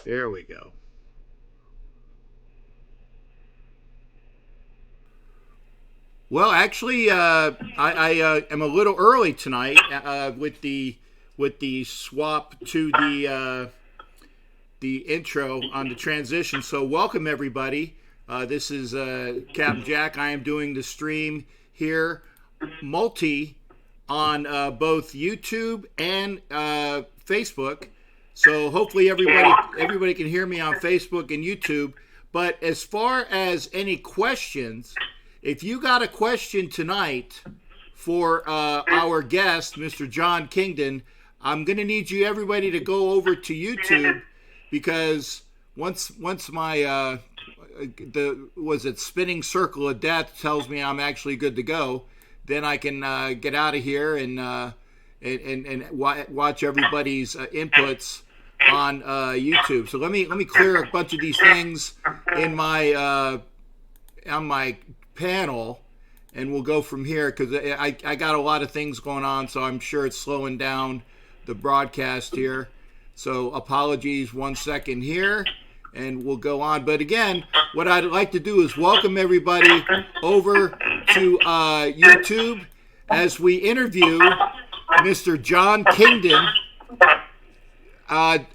There we go. Well, actually, I am a little early tonight with the swap to the intro on the transition. So, welcome everybody. This is Captain Jack. I am doing the stream here, multi on both YouTube and Facebook. So hopefully everybody can hear me on Facebook and YouTube. But as far as any questions, if you got a question tonight for our guest, Mr. Jon Kingdon, I'm going to need you everybody to go over to YouTube, because once my spinning circle of death tells me I'm actually good to go, then I can get out of here and watch everybody's inputs on YouTube. So let me clear a bunch of these things in my on my panel, and we'll go from here, because I got a lot of things going on, so I'm sure it's slowing down the broadcast here. So apologies, 1 second here, and we'll go on. But again, what I'd like to do is welcome everybody over to YouTube as we interview Mr. Jon Kingdon,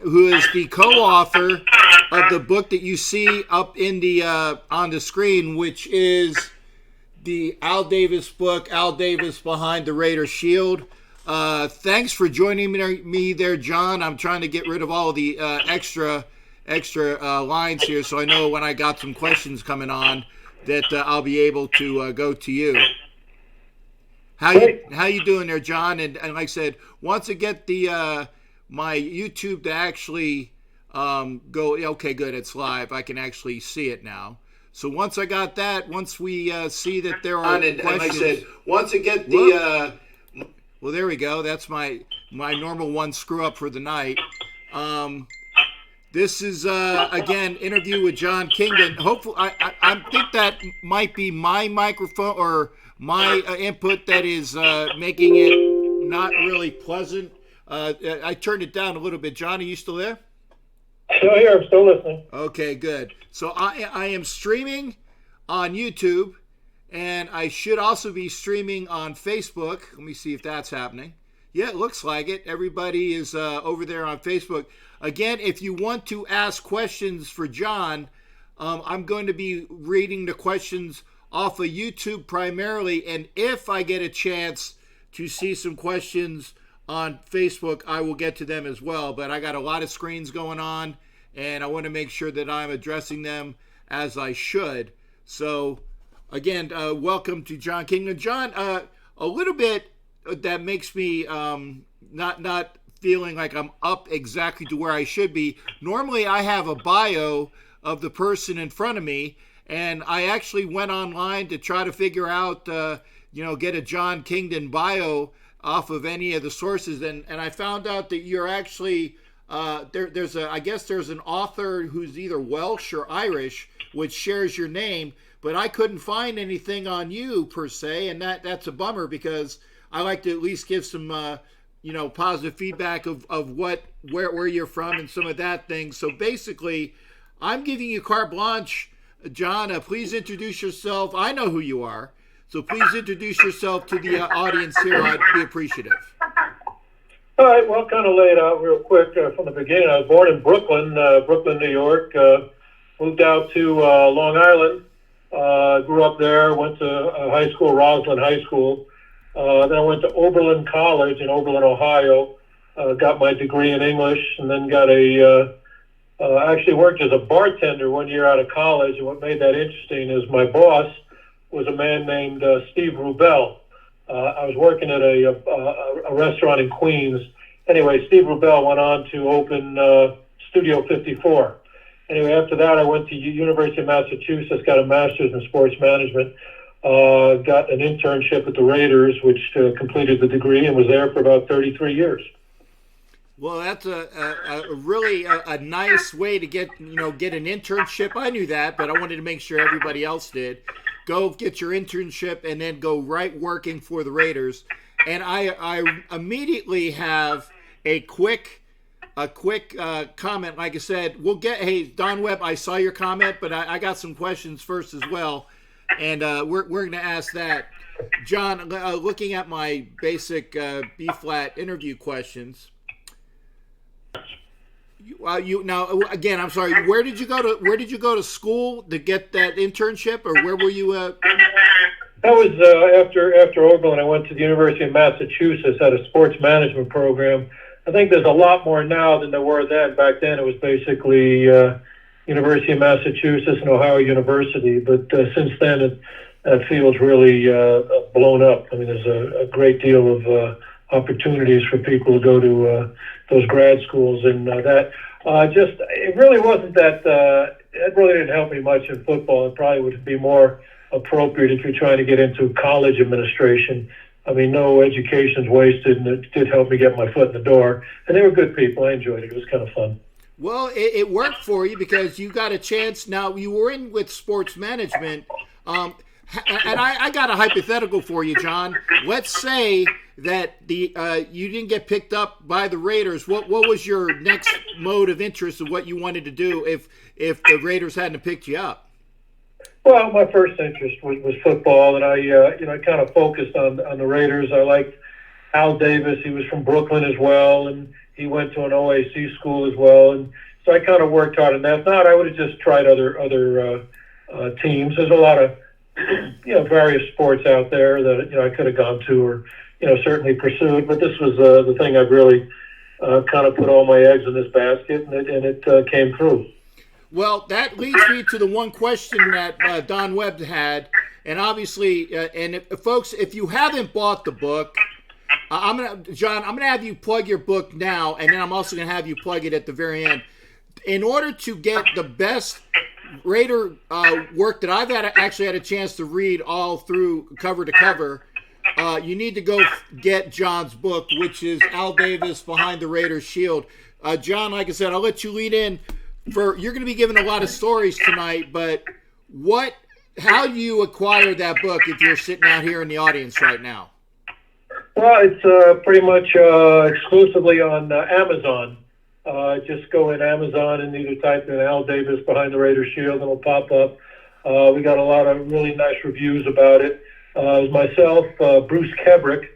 who is the co-author of the book that you see up in the on the screen, which is the Al Davis book, Al Davis Behind the Raider Shield. Thanks for joining me there, Jon. I'm trying to get rid of all the extra lines here, so I know when I got some questions coming on that I'll be able to go to you. How you doing there, Jon? And like I said, once I get the my YouTube to actually go, okay, good, it's live. I can actually see it now. So once I got that, once we see that there are questions, and like I said, once I get the well, there we go. That's my normal one screw up for the night. This is again interview with Jon Kingdon. Hopefully, I think that might be my microphone or my input that is making it not really pleasant. I turned it down a little bit. Jon, are you still there? Still here. I'm still listening. Okay, good. So I am streaming on YouTube, and I should also be streaming on Facebook. Let me see if that's happening. Yeah, it looks like it. Everybody is over there on Facebook. Again, if you want to ask questions for Jon, I'm going to be reading the questions off of YouTube primarily, and if I get a chance to see some questions on Facebook, I will get to them as well. But I got a lot of screens going on, and I want to make sure that I'm addressing them as I should. So, again, welcome to Jon Kingdon. Jon, a little bit that makes me not feeling like I'm up exactly to where I should be. Normally, I have a bio of the person in front of me, and I actually went online to try to figure out, get a Jon Kingdon bio off of any of the sources, and I found out that you're actually there's an author who's either Welsh or Irish which shares your name, but I couldn't find anything on you per se, and that's a bummer, because I like to at least give some positive feedback of where you're from and some of that thing. So basically, I'm giving you carte blanche, Jon. Please introduce yourself. I know who you are. So please introduce yourself to the audience here. I'd be appreciative. All right. Well, kind of lay it out real quick from the beginning. I was born in Brooklyn, New York. Moved out to Long Island. Grew up there. Went to high school, Roslyn High School. Then I went to Oberlin College in Oberlin, Ohio. Got my degree in English, and then got actually worked as a bartender 1 year out of college. And what made that interesting is my boss was a man named Steve Rubel. I was working at a restaurant in Queens. Anyway, Steve Rubel went on to open Studio 54. Anyway, after that, I went to University of Massachusetts, got a master's in sports management, got an internship at the Raiders, which completed the degree, and was there for about 33 years. Well, that's a really a nice way to get an internship. I knew that, but I wanted to make sure everybody else did. Go get your internship and then go right working for the Raiders. and I immediately have a quick comment. Like I said, hey, Don Webb, I saw your comment, but I got some questions first as well, and we're going to ask that. Jon, looking at my basic B-flat interview questions. Now again, I'm sorry. Where did you go to school to get that internship, or where were you? That was after Oberlin. I went to the University of Massachusetts at a sports management program. I think there's a lot more now than there were then. Back then, it was basically University of Massachusetts and Ohio University. But since then, that field's really blown up. I mean, there's a great deal of opportunities for people to go to those grad schools, and it really wasn't that. It really didn't help me much in football. It probably would be more appropriate if you're trying to get into college administration. I mean, no education's wasted, and it did help me get my foot in the door. And they were good people. I enjoyed it. It was kind of fun. Well, it worked for you because you got a chance. Now, you were in with sports management, and I got a hypothetical for you, Jon. Let's say that you didn't get picked up by the Raiders. What was your next mode of interest of what you wanted to do if the Raiders hadn't picked you up? Well, my first interest was football, and I kind of focused on the Raiders. I liked Al Davis. He was from Brooklyn as well, and he went to an OAC school as well. And so I kind of worked hard on that. If not, I would have just tried other teams. There's a lot of various sports out there that I could have gone to or certainly pursued. But this was the thing I've really kind of put all my eggs in this basket, and it came through. Well, that leads me to the one question that Don Webb had, and obviously, folks, if you haven't bought the book, Jon, I'm gonna have you plug your book now, and then I'm also gonna have you plug it at the very end. In order to get the best Raider work that I've actually had a chance to read all through cover to cover, you need to go get Jon's book, which is Al Davis Behind the Raiders Shield. Jon, like I said, I'll let you lead in. You're going to be giving a lot of stories tonight, but how do you acquire that book if you're sitting out here in the audience right now? Well, it's pretty much exclusively on Amazon. Just go in Amazon and either type in Al Davis Behind the Raiders Shield and it'll pop up. We got a lot of really nice reviews about it. It was myself, Bruce Kebrick.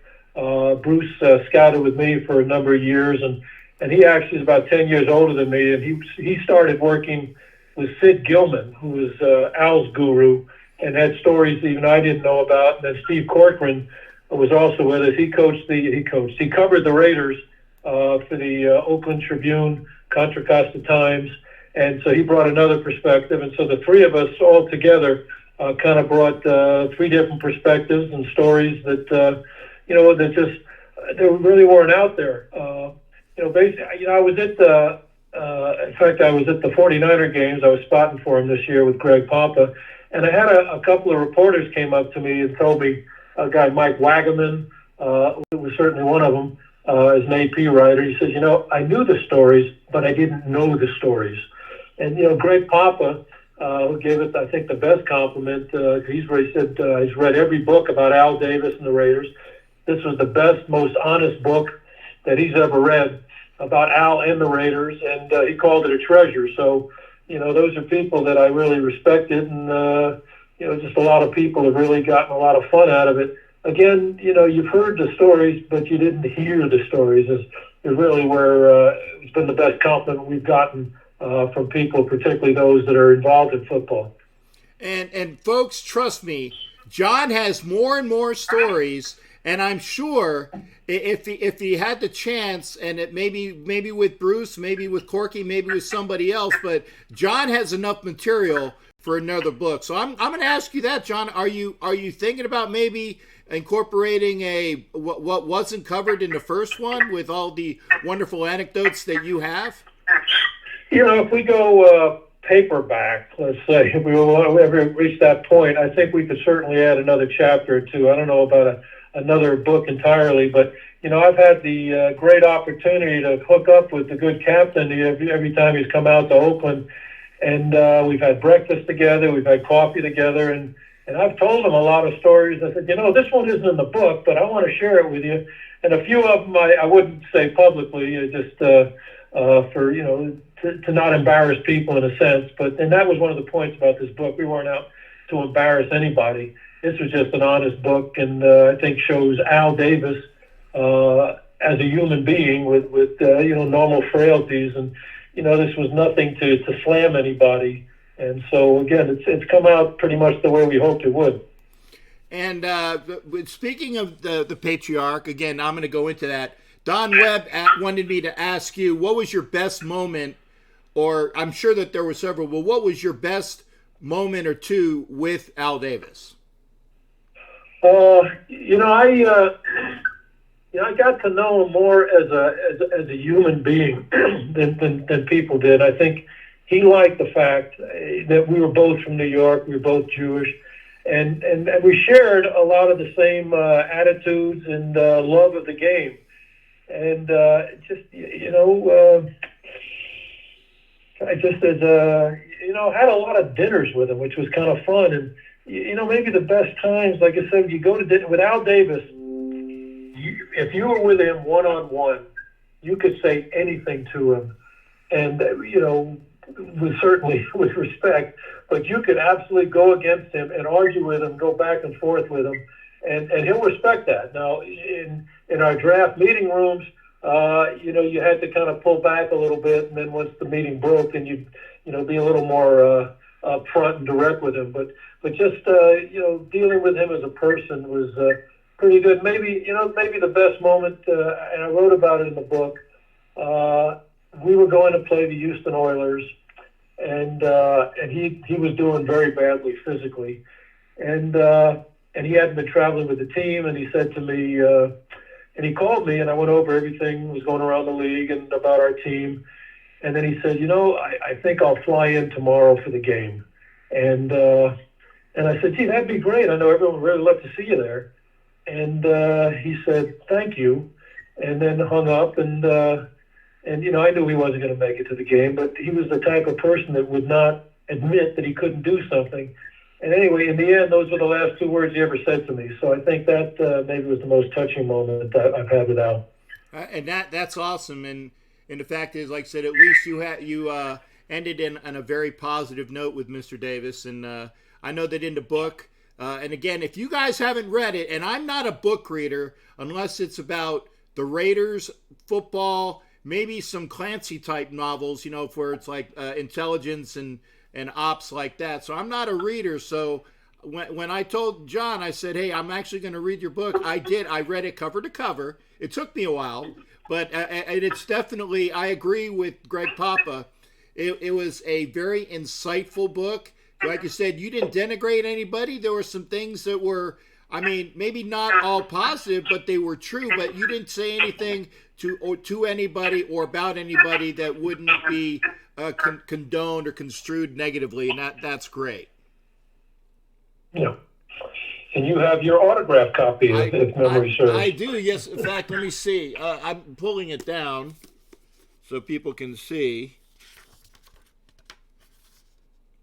Bruce scouted with me for a number of years, and he actually is about 10 years older than me, and he started working with Sid Gilman, who was Al's guru, and had stories even I didn't know about. And then Steve Corcoran was also with us. He covered the Raiders for the Oakland Tribune, Contra Costa Times, and so he brought another perspective. And so the three of us all together kind of brought three different perspectives and stories that that just they really weren't out there. Basically, I was at I was at the 49er games. I was spotting for him this year with Greg Papa, and I had a couple of reporters came up to me and told me, a guy, Mike Wagaman, was certainly one of them, as an AP writer. He says, I knew the stories, but I didn't know the stories. And, Greg Papa, who gave it, I think, the best compliment, he's read every book about Al Davis and the Raiders. This was the best, most honest book that he's ever read about Al and the Raiders, and he called it a treasure. So, those are people that I really respected, and, just a lot of people have really gotten a lot of fun out of it. Again, you've heard the stories, but you didn't hear the stories is really where it's been the best compliment we've gotten from people, particularly those that are involved in football. And folks, trust me, Jon has more and more stories. And I'm sure if he had the chance, and it maybe with Bruce, maybe with Corky, maybe with somebody else, but Jon has enough material for another book. So I'm going to ask you that, Jon. Are you thinking about maybe incorporating what wasn't covered in the first one with all the wonderful anecdotes that you have? If we go paperback, let's say, if we ever reach that point, I think we could certainly add another chapter or two. I don't know about another book entirely, but I've had the great opportunity to hook up with the good captain every time he's come out to Oakland, and we've had breakfast together, we've had coffee together, and And I've told him a lot of stories. I said, this one isn't in the book, but I want to share it with you. And a few of them I wouldn't say publicly, just for, to not embarrass people in a sense. And that was one of the points about this book. We weren't out to embarrass anybody. This was just an honest book, and I think shows Al Davis as a human being with normal frailties. And, this was nothing to slam anybody. And so, again, it's come out pretty much the way we hoped it would. And speaking of the patriarch, again, I'm going to go into that. Don Webb wanted me to ask you, what was your best moment, or I'm sure that there were several, but what was your best moment or two with Al Davis? I got to know him more as a human being than people did. I think he liked the fact that we were both from New York, we were both Jewish, and we shared a lot of the same attitudes and love of the game. And I just had a lot of dinners with him, which was kind of fun. And maybe the best times, like I said, you go to dinner with Al Davis. If you were with him one-on-one, you could say anything to him, and certainly with respect, but you could absolutely go against him and argue with him, go back and forth with him, and he'll respect that. Now, in our draft meeting rooms, you had to kind of pull back a little bit, and then once the meeting broke, then you'd be a little more upfront and direct with him. But just dealing with him as a person was pretty good. Maybe the best moment, and I wrote about it in the book. We were going to play the Houston Oilers, and he was doing very badly physically, and he hadn't been traveling with the team. And he said to me, and he called me, and I went over everything that was going around the league and about our team. And then he said, I think I'll fly in tomorrow for the game. And I said, gee, that'd be great. I know everyone would really love to see you there. And he said, thank you, and then hung up. And I knew he wasn't going to make it to the game, but he was the type of person that would not admit that he couldn't do something. And anyway, in the end, those were the last two words he ever said to me. So I think that maybe was the most touching moment that I've had with Al. And that's awesome. And the fact is, like I said, at least you ended on a very positive note with Mr. Davis. And I know that in the book, and again, if you guys haven't read it, and I'm not a book reader unless it's about the Raiders, football, maybe some Clancy type novels, where it's like intelligence and ops like that. So I'm not a reader. So when I told John, I said, hey, I'm actually going to read your book. I did. I read it cover to cover. It took me a while, but and it's definitely, I agree with Greg Papa. It was a very insightful book. Like you said, you didn't denigrate anybody. There were some things that were, maybe not all positive, but they were true. But you didn't say anything to anybody or about anybody that wouldn't be condoned or construed negatively, and that's great. Yeah. And you have your autograph copy, if memory serves. I do, yes. In fact, let me see. I'm pulling it down so people can see.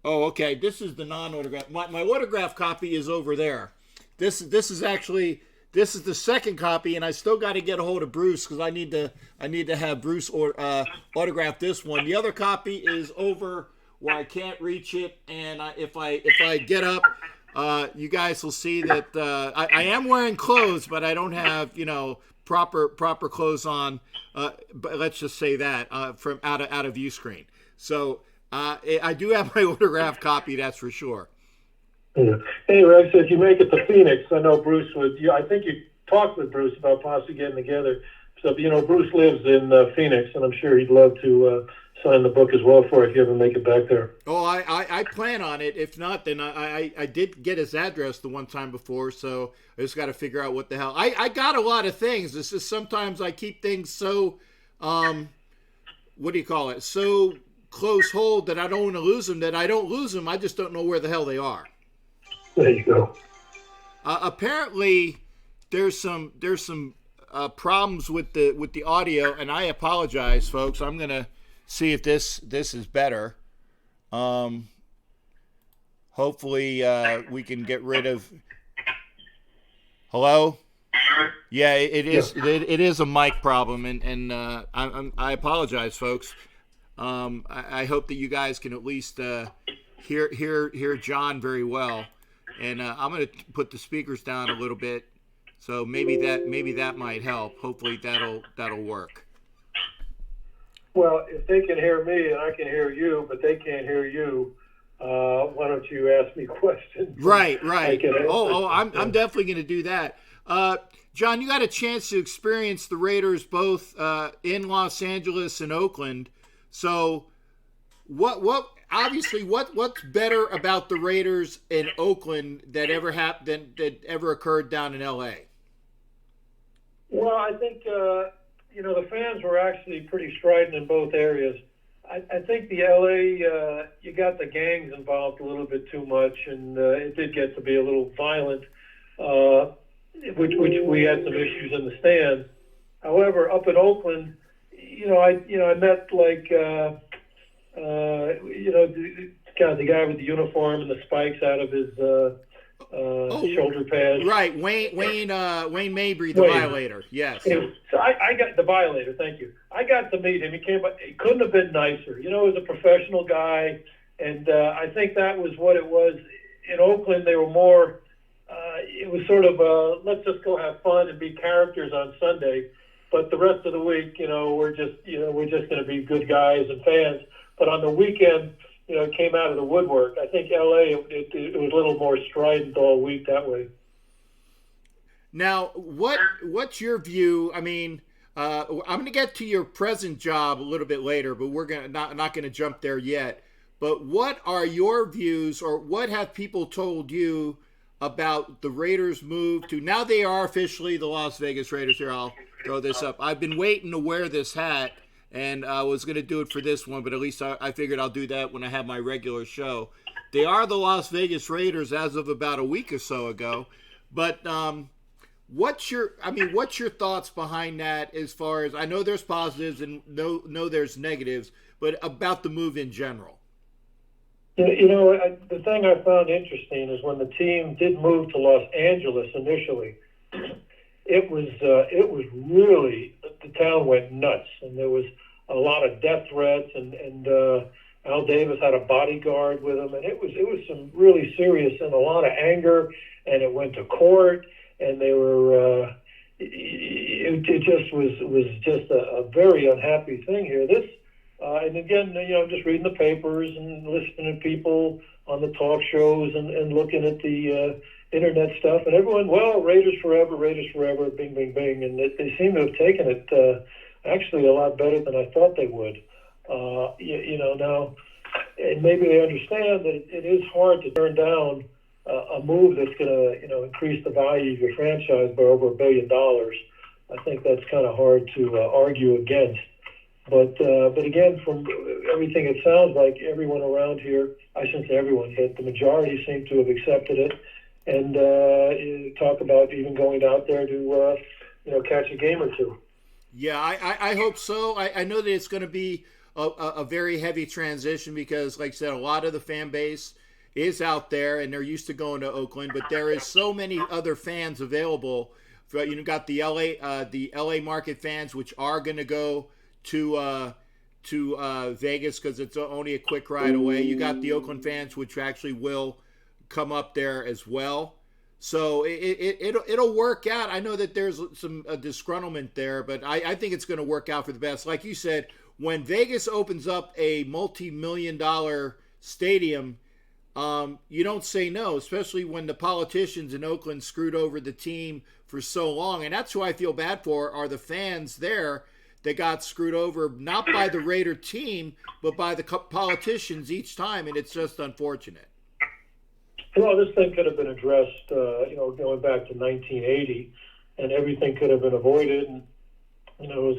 Oh, okay. This is the non-autograph. My autograph copy is over there. This is the second copy, and I still got to get a hold of Bruce because I need to have Bruce autograph this one. The other copy is over where I can't reach it, and if I get up, you guys will see that I am wearing clothes, but I don't have proper clothes on. But let's just say that from out of view screen. So. I do have my autograph copy, that's for sure. Yeah. Anyway, so if you make it to Phoenix, I know Bruce would. I think you talked with Bruce about possibly getting together. So Bruce lives in Phoenix, and I'm sure he'd love to sign the book as well for if you ever make it back there. Oh, I plan on it. If not, then I did get his address the one time before, so I just got to figure out what the hell. I got a lot of things. It's just sometimes I keep things so, what do you call it? So close hold that I don't want to lose them. That I don't lose them. I just don't know where the hell they are. There you go. Apparently, there's some problems with the audio, and I apologize, folks. I'm gonna see if this is better. Hold hopefully we can get rid of. Hello. Yeah, it Yeah. is. It is a mic problem, and I apologize, folks. I hope that you guys can at least hear John very well, and I'm going to put the speakers down a little bit, so maybe that might help. Hopefully that'll work. Well, if they can hear me and I can hear you, but they can't hear you, why don't you ask me questions? Right. I'm Yeah. definitely going to do that. John, you got a chance to experience the Raiders both in Los Angeles and Oakland. So, what's better about the Raiders in Oakland that ever happened that ever occurred down in L.A.? Well, I think the fans were actually pretty strident in both areas. I think the LA, you got the gangs involved a little bit too much, and it did get to be a little violent, which we had some issues in the stands. However, up in Oakland, I met like the guy with the uniform and the spikes out of his shoulder pads. Right, Wayne Mabry, the Violator. Yes. So I got the Violator. Thank you. I got to meet him. He couldn't have been nicer. He was a professional guy, and I think that was what it was. In Oakland, they were more. It was sort of let's just go have fun and be characters on Sunday, but the rest of the week, we're just going to be good guys and fans. But on the weekend, it came out of the woodwork. I think LA, it was a little more strident all week that way. Now, what's your view? I mean, I'm going to get to your present job a little bit later, but we're not going to jump there yet. But what are your views, or what have people told you about the Raiders' move to, now they are officially the Las Vegas Raiders? Here, I'll throw this up. I've been waiting to wear this hat, and I was going to do it for this one, but at least I figured I'll do that when I have my regular show. They are the Las Vegas Raiders as of about a week or so ago. But what's your thoughts behind that, as far as, I know there's positives and no there's negatives, but about the move in general? The thing I found interesting is when the team did move to Los Angeles initially, it was really, the town went nuts, and there was a lot of death threats, and Al Davis had a bodyguard with him, and it was some really serious and a lot of anger, and it went to court, and they were it just was just a very unhappy thing here. And again, I'm just reading the papers and listening to people on the talk shows and looking at the internet stuff, and everyone, Raiders forever, bing, bing, bing, and they seem to have taken it actually a lot better than I thought they would. Now, and maybe they understand that it is hard to turn down a move that's going to, increase the value of your franchise by over $1 billion. I think that's kind of hard to argue against. But again, from everything it sounds like, everyone around here, I shouldn't say everyone, but the majority seem to have accepted it, and talk about even going out there to catch a game or two. Yeah, I hope so. I know that it's going to be a very heavy transition because, like I said, a lot of the fan base is out there and they're used to going to Oakland, but there is so many other fans available. You've got the LA market fans, which are going to go to Vegas because it's only a quick ride away. You got the Oakland fans, which actually will come up there as well. So it'll work out. I know that there's some disgruntlement there, but I think it's going to work out for the best. Like you said, when Vegas opens up a multi-million-dollar stadium, you don't say no, especially when the politicians in Oakland screwed over the team for so long. And that's who I feel bad for, are the fans there that got screwed over, not by the Raider team, but by the politicians each time, and it's just unfortunate. Well, this thing could have been addressed, going back to 1980, and everything could have been avoided. And, it was,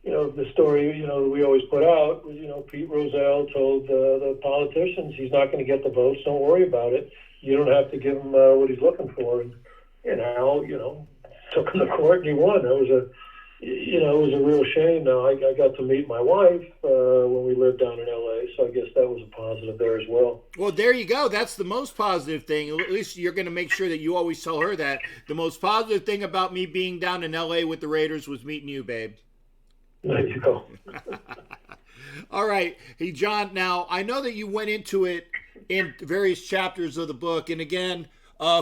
the story, we always put out was, Pete Rozelle told the politicians he's not going to get the votes. Don't worry about it. You don't have to give him what he's looking for. And, took him to court and he won. It was it was a real shame. Now, I got to meet my wife when we lived down in L.A., So I guess that was a positive there as well. Well, there you go. That's the most positive thing. At least you're going to make sure that you always tell her that. The most positive thing about me being down in L.A. with the Raiders was meeting you, babe. There you go. All right. Hey, John, now I know that you went into it in various chapters of the book. And again,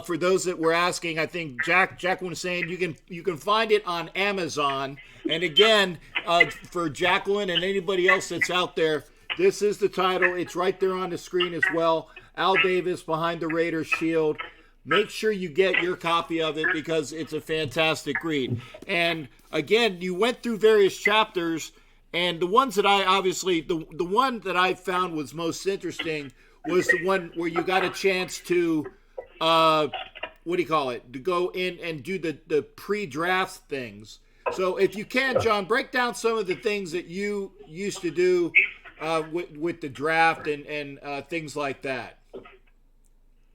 for those that were asking, I think Jacqueline was saying you can find it on Amazon. And again, for Jacqueline and anybody else that's out there, this is the title. It's right there on the screen as well. Al Davis, Behind the Raiders Shield. Make sure you get your copy of it because it's a fantastic read. And again, you went through various chapters, and the ones that I obviously, the one that I found was most interesting was the one where you got a chance to, what do you call it, to go in and do the pre-draft things. So if you can, John, break down some of the things that you used to do with the draft and things like that.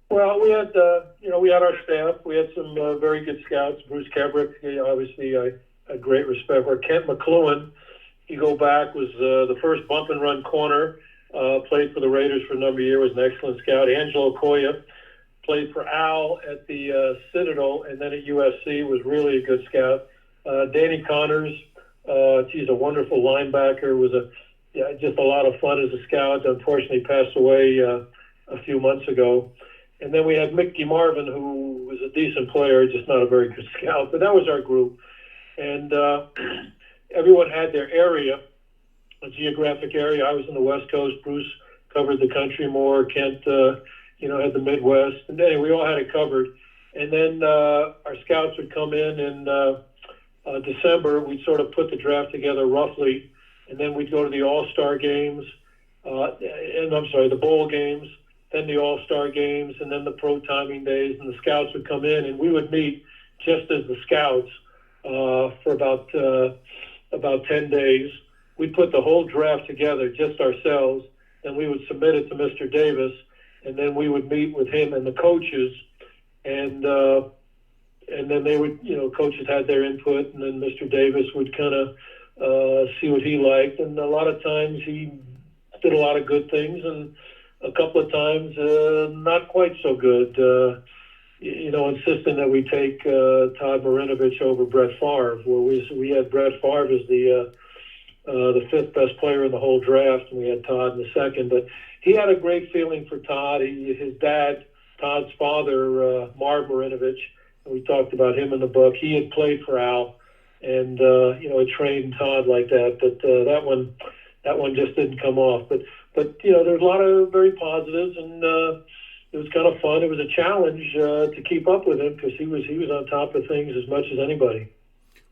Well, we had our staff. We had some very good scouts. Bruce Kebrick, obviously, I had great respect for. Kent McLuhan, you go back, was the first bump and run corner. Played for the Raiders for a number of years. Was an excellent scout. Angelo Coya played for Al at the Citadel, and then at USC. Was really a good scout. Danny Connors, he's a wonderful linebacker. Was just a lot of fun as a scout. Unfortunately, passed away a few months ago. And then we had Mickey Marvin, who was a decent player, just not a very good scout. But that was our group. And everyone had their area, a geographic area. I was in the West Coast. Bruce covered the country more. Kent, had the Midwest. And anyway, we all had it covered. And then our scouts would come in December. We'd sort of put the draft together roughly. And then we'd go to the All-Star games, the bowl games, then the All-Star games, and then the pro timing days. And the scouts would come in, and we would meet just as the scouts for about 10 days. We'd put the whole draft together just ourselves, and we would submit it to Mr. Davis, and then we would meet with him and the coaches, and then they would, coaches had their input, and then Mr. Davis would kind of see what he liked. And a lot of times he did a lot of good things, and a couple of times not quite so good. Insisting that we take Todd Marinovich over Brett Favre, where we had Brett Favre as the fifth best player in the whole draft, and we had Todd in the second. But he had a great feeling for Todd. His dad, Todd's father, Marv Marinovich, and we talked about him in the book. He had played for Al, and had trained Todd like that. But that one just didn't come off. But there's a lot of very positives, and it was kind of fun. It was a challenge to keep up with him because he was on top of things as much as anybody.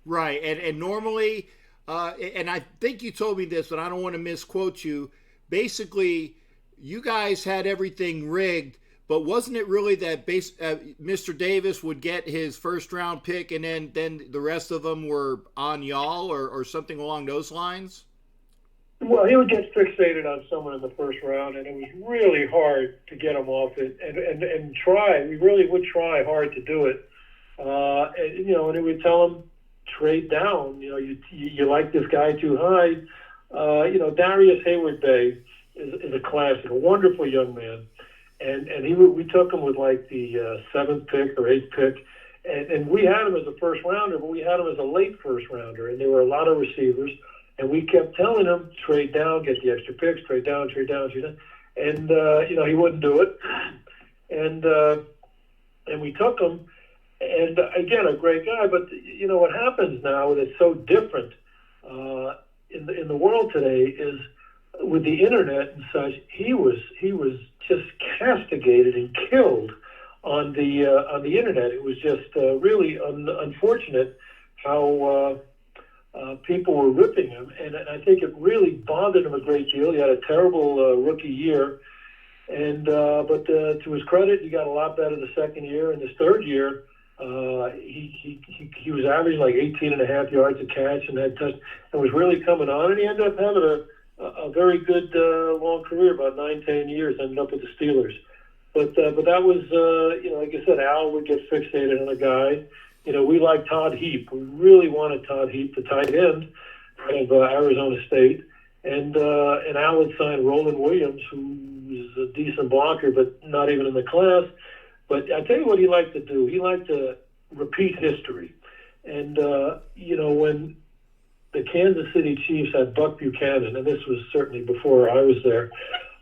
Right, and normally, and I think you told me this, but I don't want to misquote you. Basically, you guys had everything rigged, but wasn't it really that Mr. Davis would get his first-round pick, and then the rest of them were on y'all or something along those lines? Well, he would get fixated on someone in the first round, and it was really hard to get him off it and try. We really would try hard to do it. And it would tell him, trade down. You like this guy too high. Darius Hayward Bay is a classic, a wonderful young man. And we took him with like the seventh pick or eighth pick. And we had him as a first rounder, but we had him as a late first rounder. And there were a lot of receivers. And we kept telling him, trade down, get the extra picks, trade down, trade down, trade down. And, he wouldn't do it. And we took him. And, again, a great guy. But, what happens now that's so different in the world today is with the Internet and such, he was just castigated and killed on the Internet. It was just really unfortunate how people were ripping him, and I think it really bothered him a great deal. He had a terrible rookie year, and but to his credit, he got a lot better the second year. And his third year, he was averaging like 18.5 yards a catch and had touch, and was really coming on. And he ended up having a very good long career, about 9-10 years. Ended up with the Steelers, but that was like I said, Al would get fixated on a guy. We liked Todd Heap. We really wanted Todd Heap, the tight end of Arizona State. and Al had signed Roland Williams, who's a decent blocker, but not even in the class. But I tell you what he liked to do. He liked to repeat history. And, when the Kansas City Chiefs had Buck Buchanan, and this was certainly before I was there,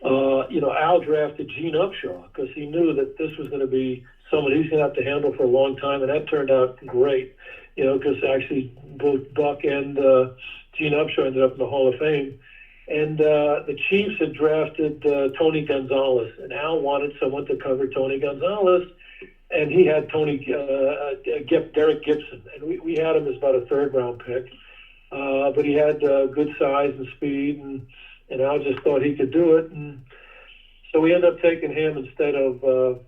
Al drafted Gene Upshaw because he knew that this was going to be someone he's going to have to handle for a long time, and that turned out great, because actually both Buck and Gene Upshaw ended up in the Hall of Fame. And the Chiefs had drafted Tony Gonzalez, and Al wanted someone to cover Tony Gonzalez, and he had Derek Gibson, and we had him as about a third-round pick, but he had good size and speed, and Al just thought he could do it, and so we ended up taking him instead of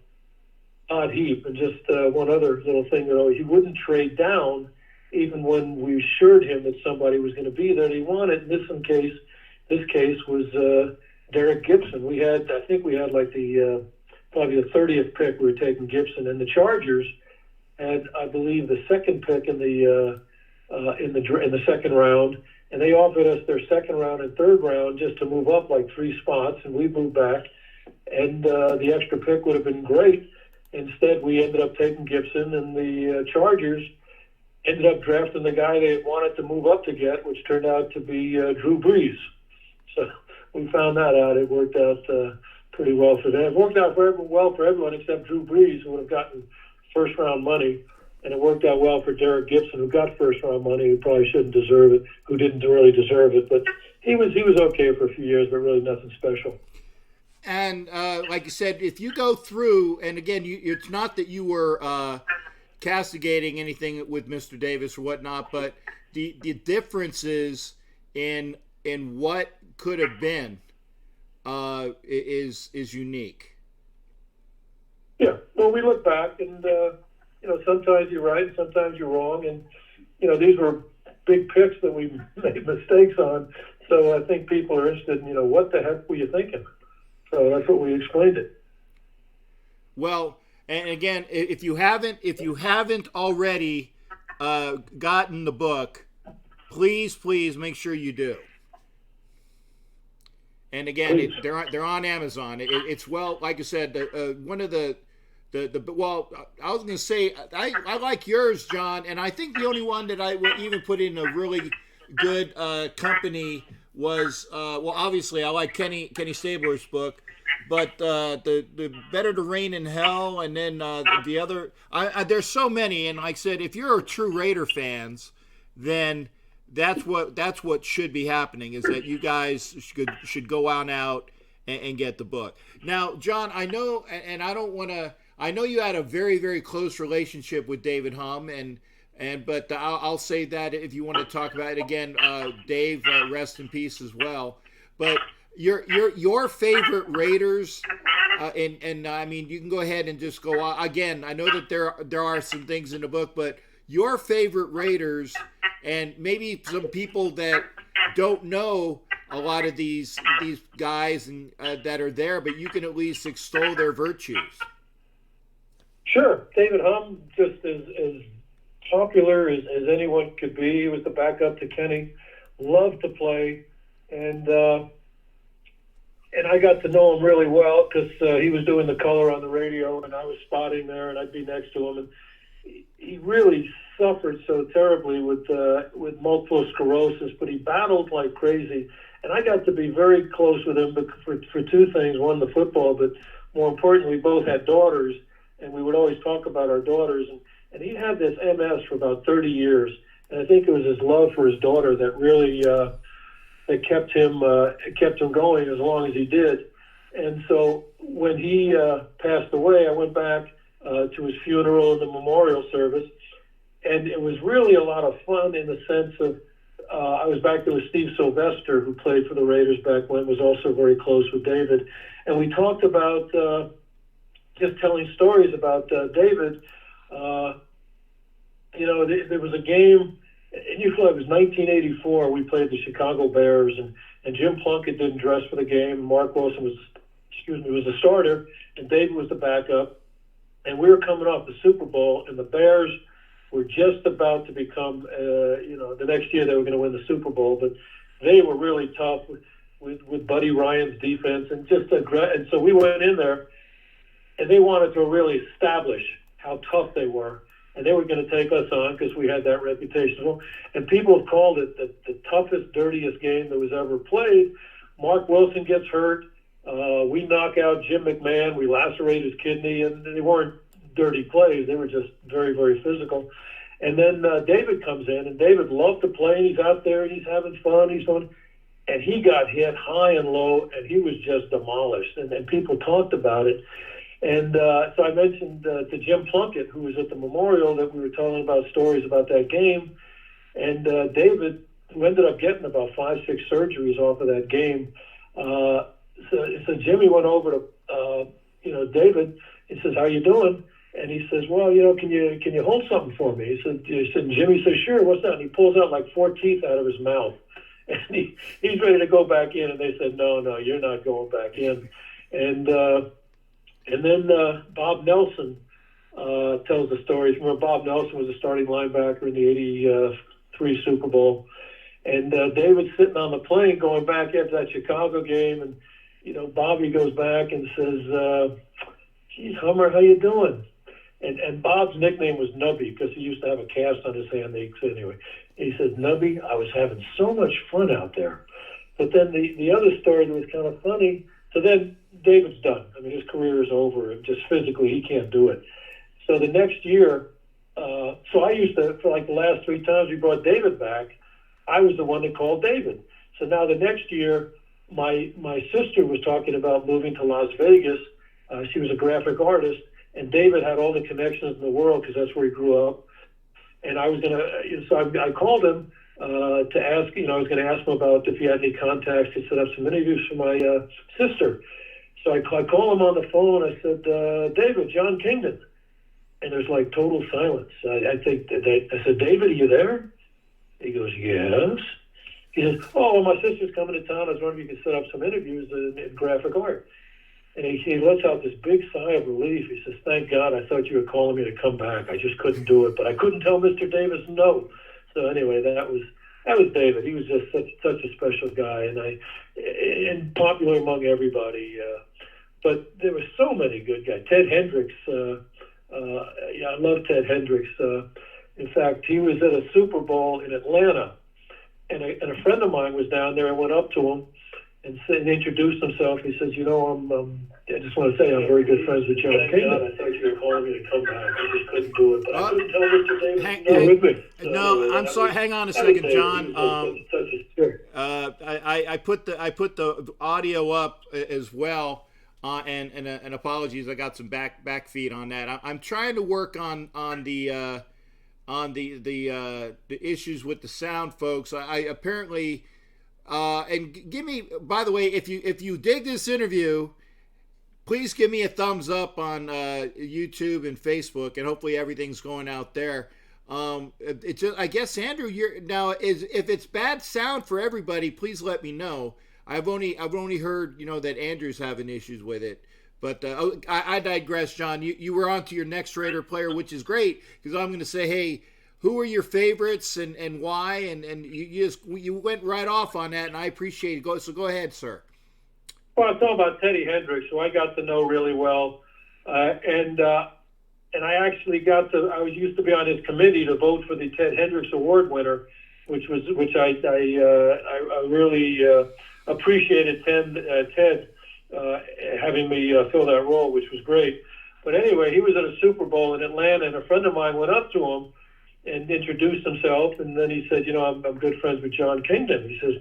Todd Heap. And just one other little thing, he wouldn't trade down even when we assured him that somebody was going to be there that he wanted. In this case was Derek Gibson. I think we had like probably the 30th pick. We were taking Gibson, and the Chargers had, I believe, the second pick in the second round, and they offered us their second round and third round just to move up like 3 spots, and we moved back, and the extra pick would have been great. Instead, we ended up taking Gibson, and the Chargers ended up drafting the guy they wanted to move up to get, which turned out to be Drew Brees. So we found that out. It worked out pretty well for them. It worked out well for everyone except Drew Brees, who would have gotten first-round money. And it worked out well for Derek Gibson, who got first-round money, who probably shouldn't deserve it, who didn't really deserve it. But he was okay for a few years, but really nothing special. And like you said, if you go through, and again, it's not that you were castigating anything with Mr. Davis or whatnot, but the differences in what could have been is unique. Yeah. Well, we look back, and sometimes you're right, sometimes you're wrong, and these were big picks that we made mistakes on. So I think people are interested in what the heck were you thinking? So that's what we explained it. Well, and again, if you haven't already gotten the book, please make sure you do. And again, they're on Amazon. It's like I said, one of the well, I was going to say I like yours, John, and I think the only one that I would even put in a really good company was obviously I like Kenny Stabler's book, but the Better to Reign in Hell, and then the other. There's so many, and like I said, if you're a true Raider fans, then that's what should be happening, is that you guys should go on out and get the book. Now, John, I know, and I don't want to. I know you had a very, very close relationship with David Humm, but I'll say that if you want to talk about it again, Dave, rest in peace as well. But your favorite Raiders, and I mean, you can go ahead and just go on. Again, I know that there are some things in the book, but your favorite Raiders, and maybe some people that don't know a lot of these guys and that are there, but you can at least extol their virtues. Sure. David Humm, just as popular as anyone could be. He was the backup to Kenny. Loved to play. And I got to know him really well because he was doing the color on the radio, and I was spotting there, and I'd be next to him. And he really suffered so terribly with multiple sclerosis, but he battled like crazy. And I got to be very close with him for 2 things. One, the football, but more importantly, we both had daughters, and we would always talk about our daughters. And he had this MS for about 30 years. And I think it was his love for his daughter that really that kept him going as long as he did. And so when he passed away, I went back to his funeral and the memorial service. And it was really a lot of fun in the sense of I was back there with Steve Sylvester, who played for the Raiders back when, was also very close with David. And we talked about just telling stories about David. There was a game, and it was 1984. We played the Chicago Bears, and Jim Plunkett didn't dress for the game. Mark Wilson was the starter, and David was the backup. And we were coming off the Super Bowl, and the Bears were just about to become, the next year they were going to win the Super Bowl. But they were really tough with Buddy Ryan's defense, and and so we went in there, and they wanted to really establish how tough they were, and they were going to take us on because we had that reputation. And people have called it the toughest, dirtiest game that was ever played. Mark Wilson gets hurt. We knock out Jim McMahon. We lacerate his kidney, and they weren't dirty plays. They were just very, very physical. And then David comes in, and David loved to play, and he's out there, and he's having fun. And he got hit high and low, and he was just demolished. And people talked about it. And so I mentioned to Jim Plunkett, who was at the memorial, that we were telling about stories about that game. And David, who ended up getting about 5-6 surgeries off of that game, so Jimmy went over to David. He says, "How you doing?" And he says, "Well, can you hold something for me?" He said, Jimmy says, "Sure, what's that?" And he pulls out like 4 teeth out of his mouth. And he's ready to go back in, and they said, no, you're not going back in. And then Bob Nelson tells the stories. Remember, Bob Nelson was a starting linebacker in the '83 Super Bowl. And David's sitting on the plane going back after that Chicago game, and Bobby goes back and says, "Geez, Hummer, how you doing?" And Bob's nickname was Nubby because he used to have a cast on his hand. Anyway, he says, "Nubby, I was having so much fun out there." But then the other story that was kind of funny, so then David's done. I mean, his career is over. And just physically, he can't do it. So the next year, so I used to, for like the last 3 times we brought David back, I was the one that called David. So now the next year, my sister was talking about moving to Las Vegas. She was a graphic artist, and David had all the connections in the world because that's where he grew up. And I was I called him to ask, I was going to ask him about if he had any contacts to set up some interviews for my sister. So I called him on the phone. I said, "David, Jon Kingdon." And there's like total silence. I said, "David, are you there?" He goes, "Yes." He says, "Oh, well, my sister's coming to town. I was wondering if you could set up some interviews in graphic art." And he lets out this big sigh of relief. He says, "Thank God, I thought you were calling me to come back. I just couldn't do it. But I couldn't tell Mr. Davis no." So anyway, that was David. He was just such a special guy, and popular among everybody. But there were so many good guys. Ted Hendricks, I love Ted Hendricks. In fact, he was at a Super Bowl in Atlanta, and a friend of mine was down there. I went up to him and introduced himself. He says, I just want to say I'm very good friends with Jon Kingdon. I thought you were calling me to come back. I just couldn't do it. But I couldn't tell Mr. Davis with me. No, I'm sorry. Hang on a second, John. I put the audio up as well, and apologies. I got some back feed on that. I'm trying to work on the issues with the sound, folks. I apparently. And give me, by the way, if you dig this interview, please give me a thumbs up on YouTube and Facebook, and hopefully everything's going out there. It's just, I guess, Andrew, if it's bad sound for everybody, please let me know. I've only heard that Andrew's having issues with it, but I digress, John. You were on to your next Raider player, which is great because I'm going to say, hey, who are your favorites and why? And you went right off on that, and I appreciate it. So go ahead, sir. Well, I'm talking about Teddy Hendricks, who I got to know really well, and I actually I used to be on his committee to vote for the Ted Hendricks Award winner, which I really appreciated Ted having me fill that role, which was great. But anyway, he was at a Super Bowl in Atlanta, and a friend of mine went up to him and introduced himself, and then he said, I'm good friends with Jon Kingdon. He says,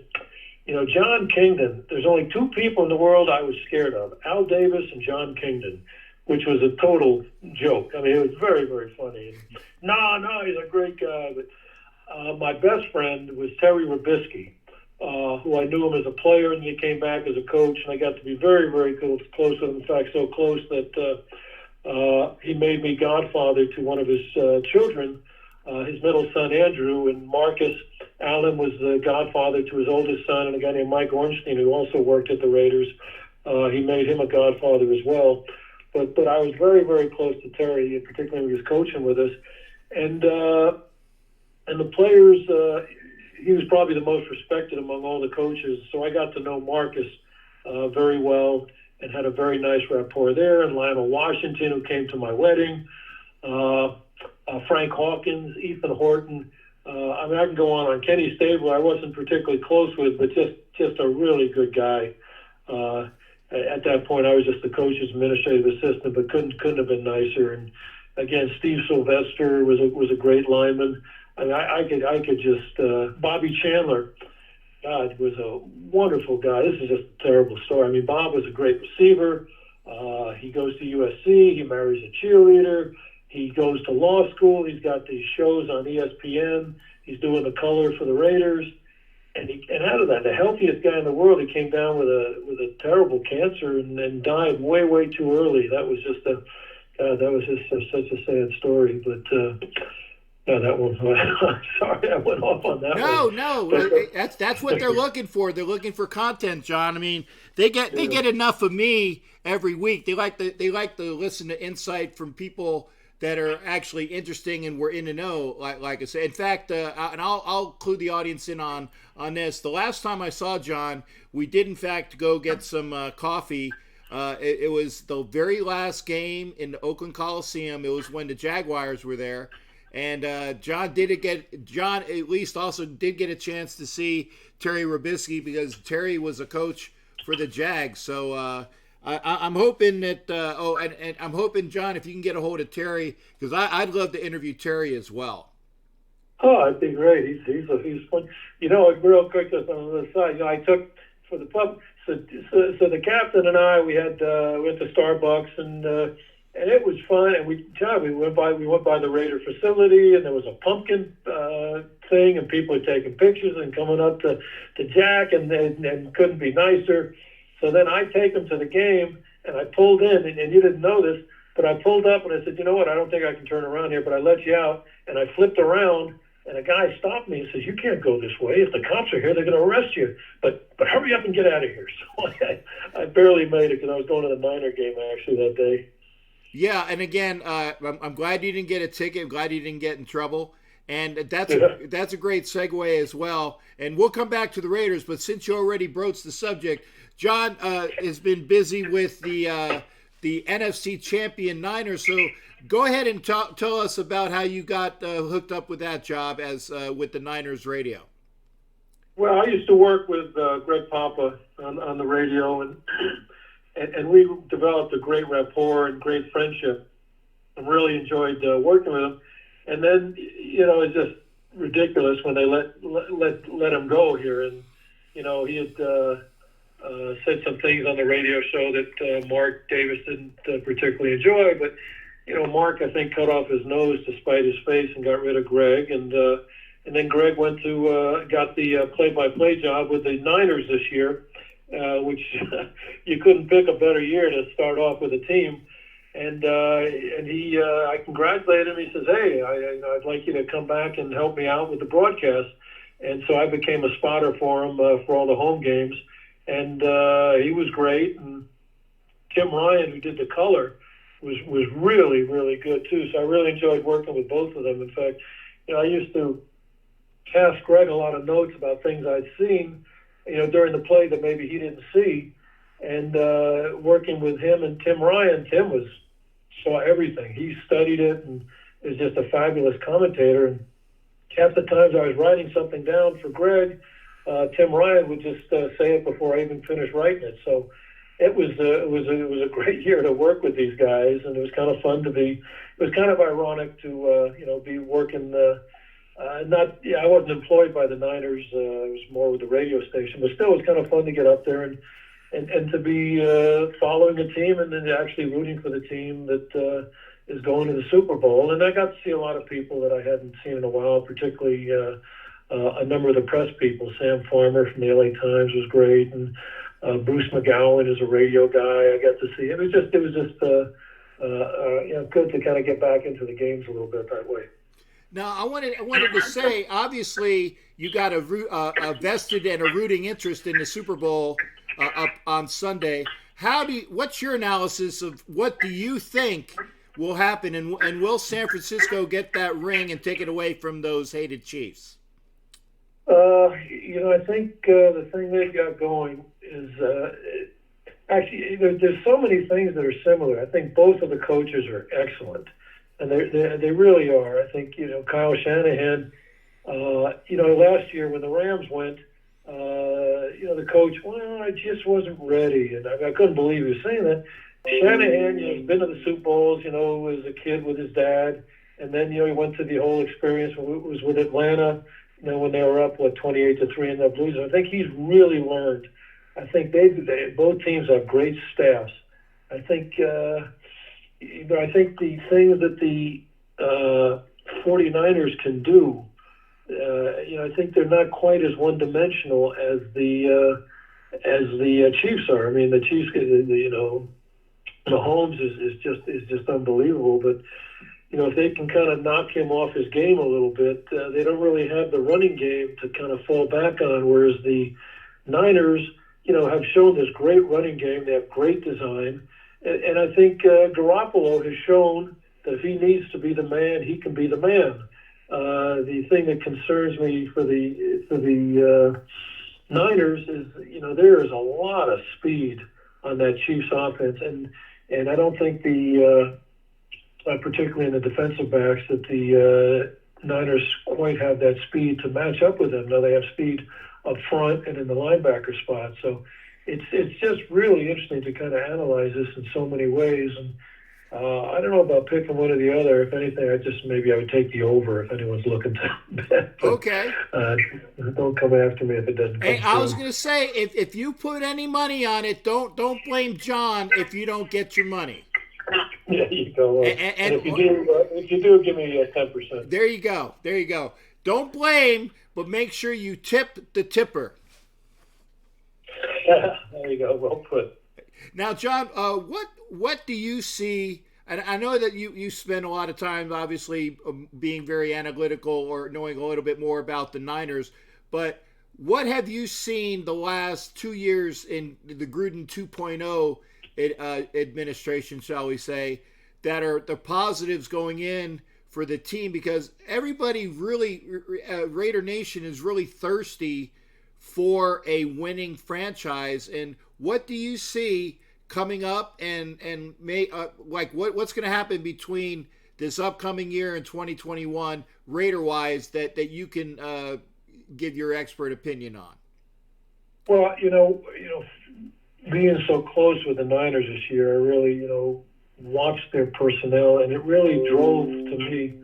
Jon Kingdon, there's only 2 people in the world I was scared of, Al Davis and Jon Kingdon, which was a total joke. I mean, it was very, very funny. No, he's a great guy. But my best friend was Terry Rubisky, who I knew him as a player, and he came back as a coach, and I got to be very, very close with him. In fact, so close that he made me godfather to one of his children, his middle son, Andrew, and Marcus Allen was the godfather to his oldest son, and a guy named Mike Ornstein, who also worked at the Raiders. He made him a godfather as well. But I was very, very close to Terry, particularly when he was coaching with us. And the players, he was probably the most respected among all the coaches. So I got to know Marcus very well and had a very nice rapport there. And Lionel Washington, who came to my wedding, Frank Hawkins, Ethan Horton. I mean, I can go on. Kenny Stabler, I wasn't particularly close with, but just a really good guy. At that point, I was just the coach's administrative assistant, but couldn't have been nicer. And again, Steve Sylvester was a great lineman. I mean, I could just Bobby Chandler. God, was a wonderful guy. This is just a terrible story. I mean, Bob was a great receiver. He goes to USC. He marries a cheerleader. He goes to law school. He's got these shows on ESPN. He's doing the color for the Raiders. And out of that, the healthiest guy in the world, he came down with a terrible cancer and died way too early. That was just such a sad story. But yeah, that one. I'm sorry, I went off on that. No, that's what they're looking for. They're looking for content, John. I mean, they get enough of me every week. They like to listen to insight from people that are actually interesting and we're in to know. Like I said, in fact, and I'll include the audience in on this. The last time I saw John, we did in fact go get some coffee. It was the very last game in the Oakland Coliseum. It was when the Jaguars were there. And John at least also did get a chance to see Terry Robisky because Terry was a coach for the Jags. So I'm hoping that and I'm hoping, John, if you can get a hold of Terry, because I'd love to interview Terry as well. Oh, it'd be great. He's fun. You know, real quick just on the other side. You know, I took for the pub. So the captain and I went to Starbucks and it was fun, and we went by the Raider facility, and there was a pumpkin thing, and people were taking pictures and coming up to Jack, and couldn't be nicer. So then I take him to the game, and I pulled in, and you didn't know this, but I pulled up and I said, you know what, I don't think I can turn around here, but I let you out, and I flipped around, and a guy stopped me and says, you can't go this way. If the cops are here, they're going to arrest you. But hurry up and get out of here. So I barely made it because I was going to the Niner game actually that day. Yeah, and again, I'm glad you didn't get a ticket. I'm glad you didn't get in trouble. And that's a great segue as well. And we'll come back to the Raiders, but since you already broached the subject, John has been busy with the NFC champion Niners. So go ahead and tell us about how you got hooked up with that job as with the Niners radio. Well, I used to work with Greg Papa on the radio, and we developed a great rapport and great friendship. I really enjoyed working with him. And then, you know, it's just ridiculous when they let him go here. And, you know, he had said some things on the radio show that Mark Davis didn't particularly enjoy. But, you know, Mark, I think, cut off his nose to spite his face and got rid of Greg. And then Greg got the play-by-play job with the Niners this year. Which you couldn't pick a better year to start off with a team. And I congratulated him. He says, hey, I'd like you to come back and help me out with the broadcast. And so I became a spotter for him for all the home games. And he was great. And Tim Ryan, who did the color, was really, really good too. So I really enjoyed working with both of them. In fact, you know, I used to ask Greg a lot of notes about things I'd seen, you know, during the play that maybe he didn't see. And working with him and Tim Ryan, Tim saw everything. He studied it and is just a fabulous commentator. And half the times I was writing something down for Greg, Tim Ryan would just say it before I even finished writing it. So it was a great year to work with these guys, and it was kind of fun to be. It was kind of ironic to be working. I wasn't employed by the Niners. I was more with the radio station, but still, it was kind of fun to get up there and to be following a team and then actually rooting for the team that is going to the Super Bowl. And I got to see a lot of people that I hadn't seen in a while, particularly a number of the press people. Sam Farmer from the LA Times was great, and Bruce McGowan is a radio guy. I got to see. It was just good to kind of get back into the games a little bit that way. Now, I wanted to say, obviously, you got a vested and a rooting interest in the Super Bowl up on Sunday. What's your analysis of what do you think will happen, and will San Francisco get that ring and take it away from those hated Chiefs? I think the thing they've got going is actually there's so many things that are similar. I think both of the coaches are excellent, and they really are. I think Kyle Shanahan. Last year when the Rams went, the coach, well, I just wasn't ready, and I couldn't believe he was saying that. Shanahan, has been to the Super Bowls, as a kid with his dad, and then he went through the whole experience. It was with Atlanta, when they were up 28-3 in that Blues. I think he's really learned. I think they both teams have great staffs. I think I think the things that the 49ers can do. I think they're not quite as one-dimensional as the Chiefs are. I mean, the Chiefs, Mahomes is just unbelievable. But if they can kind of knock him off his game a little bit, they don't really have the running game to kind of fall back on. Whereas the Niners, have shown this great running game. They have great design, and I think Garoppolo has shown that if he needs to be the man, he can be the man. The thing that concerns me for the Niners is, there is a lot of speed on that Chiefs offense, and I don't think particularly in the defensive backs, that the Niners quite have that speed to match up with them. Now they have speed up front and in the linebacker spot, so it's just really interesting to kind of analyze this in so many ways. And I don't know about picking one or the other. If anything, I would take the over if anyone's looking to bet. But, Okay. Don't come after me if it doesn't. Hey, I was going to say, if you put any money on it, don't blame John if you don't get your money. There you go. And if you do, give me 10%. There you go. Don't blame, but make sure you tip the tipper. There you go. Well put. Now, John, what do you see? And I know that you spend a lot of time, obviously, being very analytical or knowing a little bit more about the Niners. But what have you seen the last 2 years in the Gruden 2.0 administration, shall we say, that are the positives going in for the team? Because everybody really, Raider Nation is really thirsty for a winning franchise. And what do you see coming up, and what's going to happen between this upcoming year and 2021 Raider-wise that you can give your expert opinion on? Well, being so close with the Niners this year, I really, watched their personnel, and it really drove to me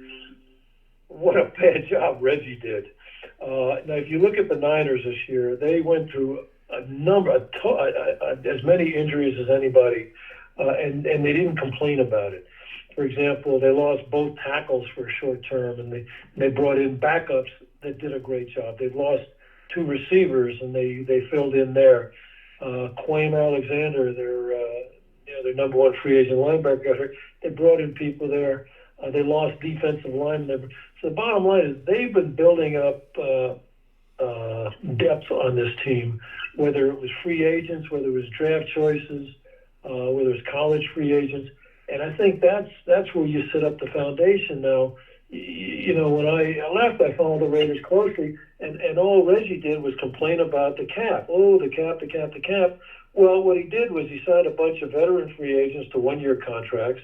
what a bad job Reggie did. Now, if you look at the Niners this year, they went through as many injuries as anybody, and they didn't complain about it. For example, they lost both tackles for a short term, and they brought in backups that did a great job. They've lost two receivers, and they filled in there. Quayne Alexander, their number one free agent linebacker, got hurt. They brought in people there. They lost defensive linemen. So the bottom line is they've been building up depth on this team, whether it was free agents, whether it was draft choices, whether it was college free agents. And I think that's where you set up the foundation now. When I left, I followed the Raiders closely, and all Reggie did was complain about the cap. Oh, the cap. Well, what he did was he signed a bunch of veteran free agents to one-year contracts,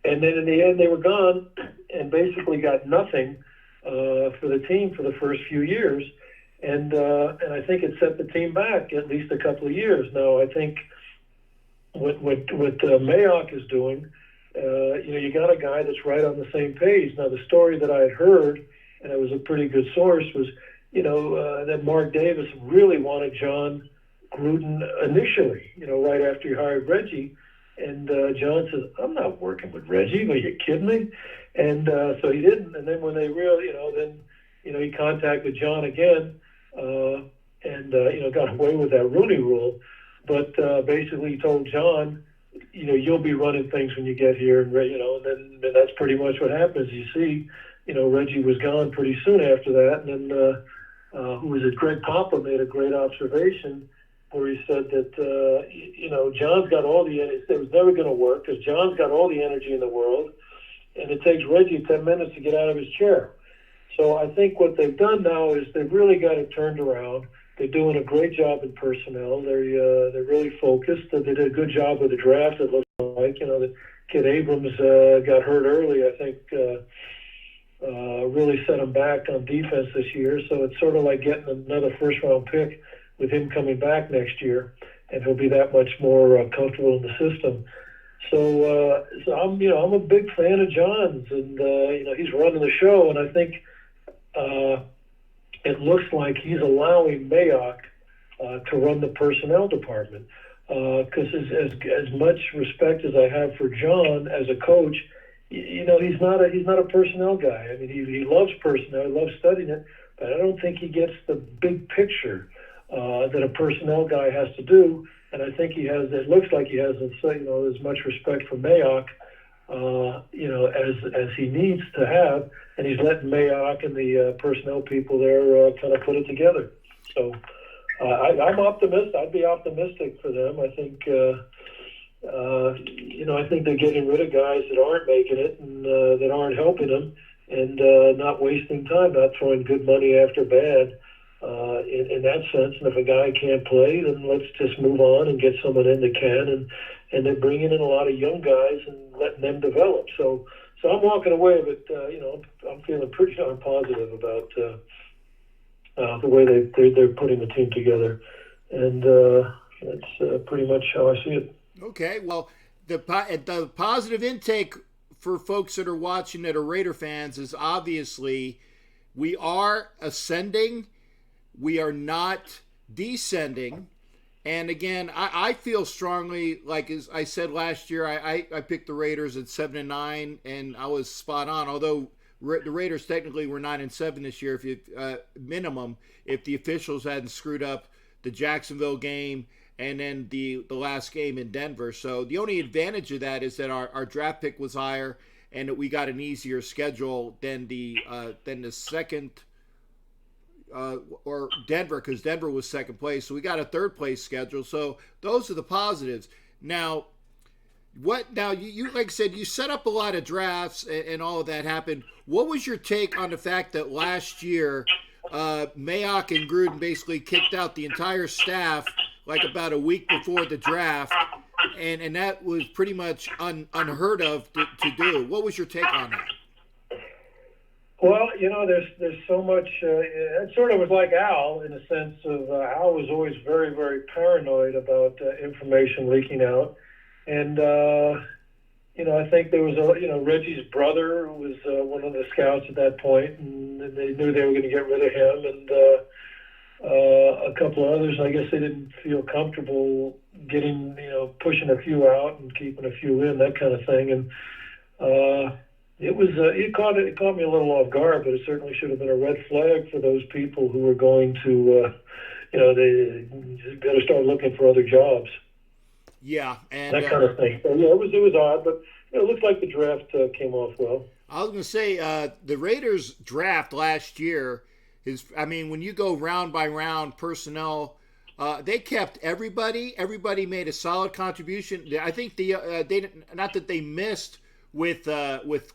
and then in the end they were gone and basically got nothing for the team for the first few years. And I think it set the team back at least a couple of years. Now, I think what Mayock is doing, you got a guy that's right on the same page. Now, the story that I had heard, and it was a pretty good source, was, that Mark Davis really wanted Jon Gruden initially, right after he hired Reggie. And John says, I'm not working with Reggie. Are you kidding me? And so he didn't. And then when they really, he contacted John again and got away with that Rooney Rule. But basically he told John, you'll be running things when you get here. And, and then that's pretty much what happens. You see, Reggie was gone pretty soon after that. And then who was it? Greg Papa made a great observation where he said that, John's got all the energy. It was never going to work because John's got all the energy in the world, and it takes Reggie 10 minutes to get out of his chair. So I think what they've done now is they've really got it turned around. They're doing a great job in personnel. They're really focused. They did a good job with the draft. It looks like the kid Abrams got hurt early. I think really set him back on defense this year. So it's sort of like getting another first round pick with him coming back next year, and he'll be that much more comfortable in the system. So I'm a big fan of John's, and he's running the show, and I think it looks like he's allowing Mayock to run the personnel department. Because as much respect as I have for John as a coach, he's not a personnel guy. I mean, he loves personnel, he loves studying it, but I don't think he gets the big picture that a personnel guy has to do. And I think he has. It looks like he has, as much respect for Mayock, as he needs to have, and he's letting Mayock and the personnel people there kind of put it together. So I'm optimistic. I'd be optimistic for them. I think, I think they're getting rid of guys that aren't making it and that aren't helping them, and not wasting time, not throwing good money after bad. In that sense, and if a guy can't play, then let's just move on and get someone in that can, and they're bringing in a lot of young guys and letting them develop. So I'm walking away, but I'm feeling pretty darn positive about the way they're putting the team together, and that's pretty much how I see it. Okay, well, the positive intake for folks that are watching that are Raider fans is obviously we are ascending. We are not descending. And again, I feel strongly, like as I said last year, I picked the Raiders at 7-9, and I was spot on. Although the Raiders technically were 9-7 this year, if you minimum, if the officials hadn't screwed up the Jacksonville game and then the last game in Denver. So the only advantage of that is that our draft pick was higher and that we got an easier schedule than the second. Or Denver, because Denver was second place, so we got a third place schedule. So those are the positives. Now, you like I said, you set up a lot of drafts and all of that happened. What was your take on the fact that last year Mayock and Gruden basically kicked out the entire staff like about a week before the draft, and that was pretty much unheard of to do? What was your take on that? Well, there's so much. It sort of was like Al in the sense of Al was always very, very paranoid about information leaking out, and I think there was Reggie's brother was one of the scouts at that point, and they knew they were going to get rid of him, and a couple of others. I guess they didn't feel comfortable getting pushing a few out and keeping a few in, that kind of thing, and. It caught me a little off guard, but it certainly should have been a red flag for those people who were going to, they better start looking for other jobs. Yeah, and that kind of thing. So, yeah, it was odd, but it looked like the draft came off well. I was going to say the Raiders draft last year when you go round by round personnel, they kept everybody. Everybody made a solid contribution. I think they not that they missed with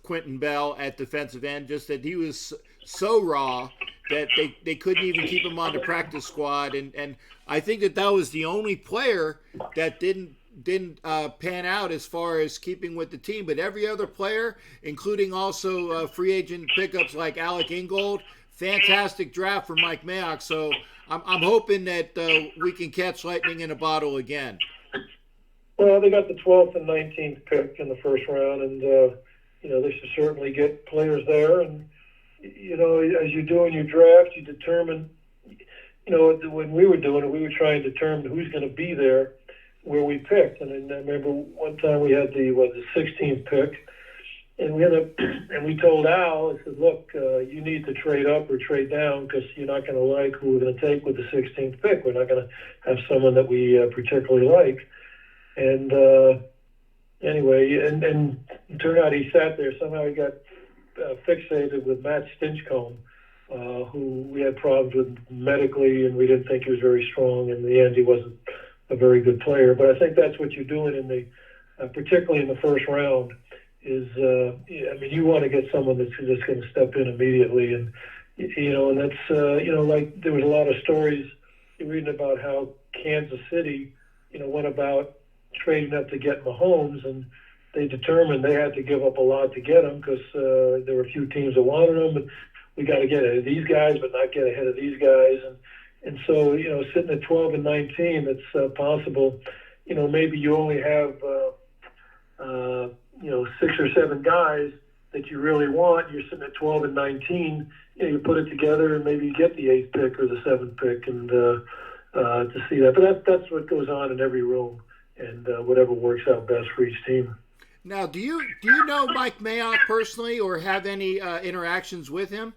Quentin Bell at defensive end, just that he was so raw that they couldn't even keep him on the practice squad, and I think that was the only player that didn't pan out as far as keeping with the team. But every other player, including also free agent pickups like Alec Ingold, fantastic draft for Mike Mayock. So I'm hoping that we can catch lightning in a bottle again. Well, they got the 12th and 19th pick in the first round, and they should certainly get players there. And as you're doing your draft, you determine. When we were doing it, we were trying to determine who's going to be there where we picked. And I remember one time we had the 16th pick, and we told Al, I said, look, you need to trade up or trade down because you're not going to like who we're going to take with the 16th pick. We're not going to have someone that we particularly like. And anyway, and it turned out he sat there. Somehow he got fixated with Matt Stinchcomb, who we had problems with medically, and we didn't think he was very strong. In the end, he wasn't a very good player. But I think that's what you're doing particularly in the first round, I mean, you want to get someone that's just going to step in immediately, and and that's like there was a lot of stories you're reading about how Kansas City, went about trading up to get Mahomes, and they determined they had to give up a lot to get him because there were a few teams that wanted him, and we got to get ahead of these guys, but not get ahead of these guys, and so sitting at 12 and 19, it's possible. Maybe you only have 6 or 7 guys that you really want. You're sitting at 12 and 19. You put it together, and maybe you get the 8th pick or the 7th pick, and to see that. But that's what goes on in every room, and whatever works out best for each team. Now, do you know Mike Mayock personally, or have any interactions with him?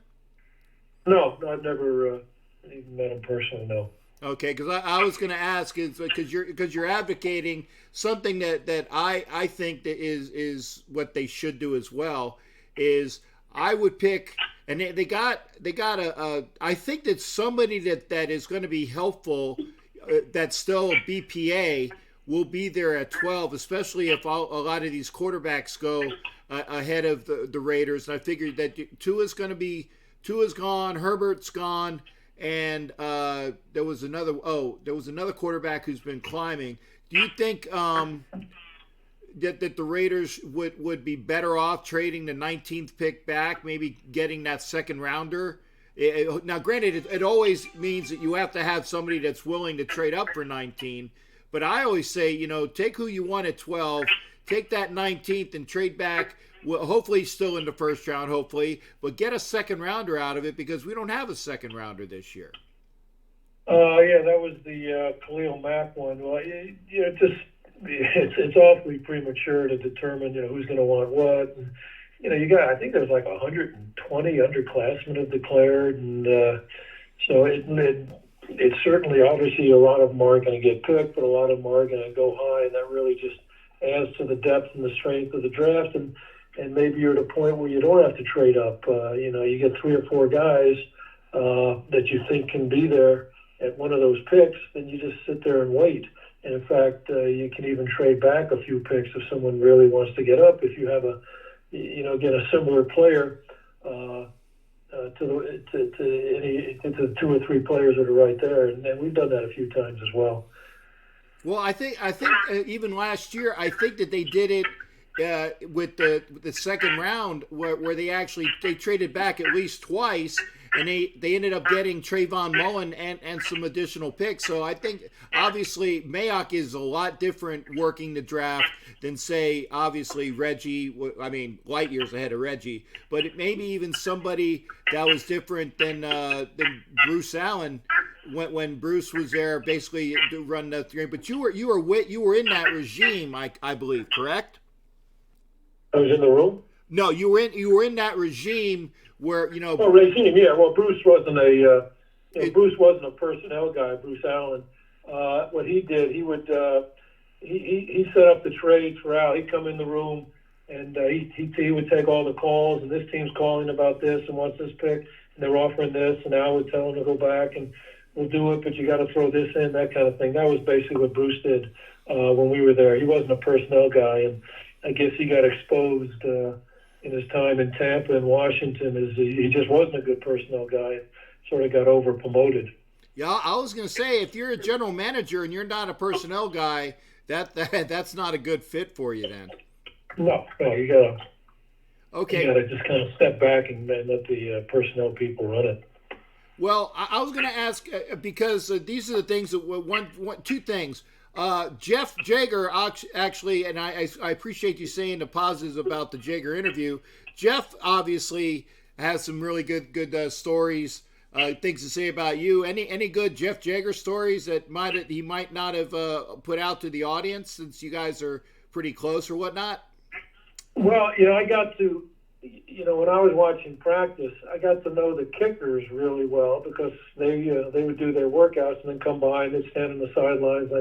No, I've never even met him personally. No. Okay, because I was going to ask is because you're advocating something that I think that is what they should do as well. Is I would pick, and they got a I think that somebody that is going to be helpful, that's still a BPA, will be there at 12, especially if a lot of these quarterbacks go ahead of the Raiders. And I figured that Tua's gone, Herbert's gone. And there was another quarterback who's been climbing. Do you think that the Raiders would be better off trading the 19th pick back, maybe getting that second rounder? Now, granted, it always means that you have to have somebody that's willing to trade up for 19. But I always say, take who you want at 12, take that 19th and trade back. Well, hopefully still in the first round, but get a second rounder out of it because we don't have a second rounder this year. Yeah, that was the Khalil Mack one. Well, it's awfully premature to determine, who's going to want what. And, I think there's like 120 underclassmen have declared, and so it's certainly, obviously, a lot of them aren't going to get picked, but a lot of them are going to go high, and that really just adds to the depth and the strength of the draft. And maybe you're at a point where you don't have to trade up. You get 3 or 4 guys that you think can be there at one of those picks, then you just sit there and wait. And in fact, you can even trade back a few picks if someone really wants to get up. If you have get a similar player to the 2 or 3 players that are right there, and we've done that a few times as well. Well, I think even last year, I think that they did it. With the second round where they traded back at least twice, and they ended up getting Trayvon Mullen and some additional picks. So I think obviously Mayock is a lot different working the draft than, say, obviously Reggie. I mean, light years ahead of Reggie, but it maybe even somebody that was different than Bruce Allen when Bruce was there, basically to run the 3. But you were in that regime, I believe, correct? I was in the room. No, you were in that regime where Oh, regime, yeah. Well, Bruce wasn't a personnel guy. Bruce Allen. What he did, he would he set up the trades for Al. He'd come in the room and he would take all the calls, and this team's calling about this and wants this pick, and they're offering this, and Al would tell him to go back and we'll do it, but you got to throw this in, that kind of thing. That was basically what Bruce did when we were there. He wasn't a personnel guy, and I guess he got exposed in his time in Tampa and Washington as he just wasn't a good personnel guy and sort of got over promoted. Yeah, I was going to say, if you're a general manager and you're not a personnel guy, that's not a good fit for you then. No, you gotta just kind of step back and let the personnel people run it. Well, I was going to ask because these are the things that two things. Jeff Jager actually, and I appreciate you saying the positives about the Jager interview. Jeff obviously has some really good stories, things to say about you. Any good Jeff Jager stories that he might not have put out to the audience, since you guys are pretty close or whatnot? Well, I got to, when I was watching practice, I got to know the kickers really well because they would do their workouts and then come by and they'd stand on the sidelines.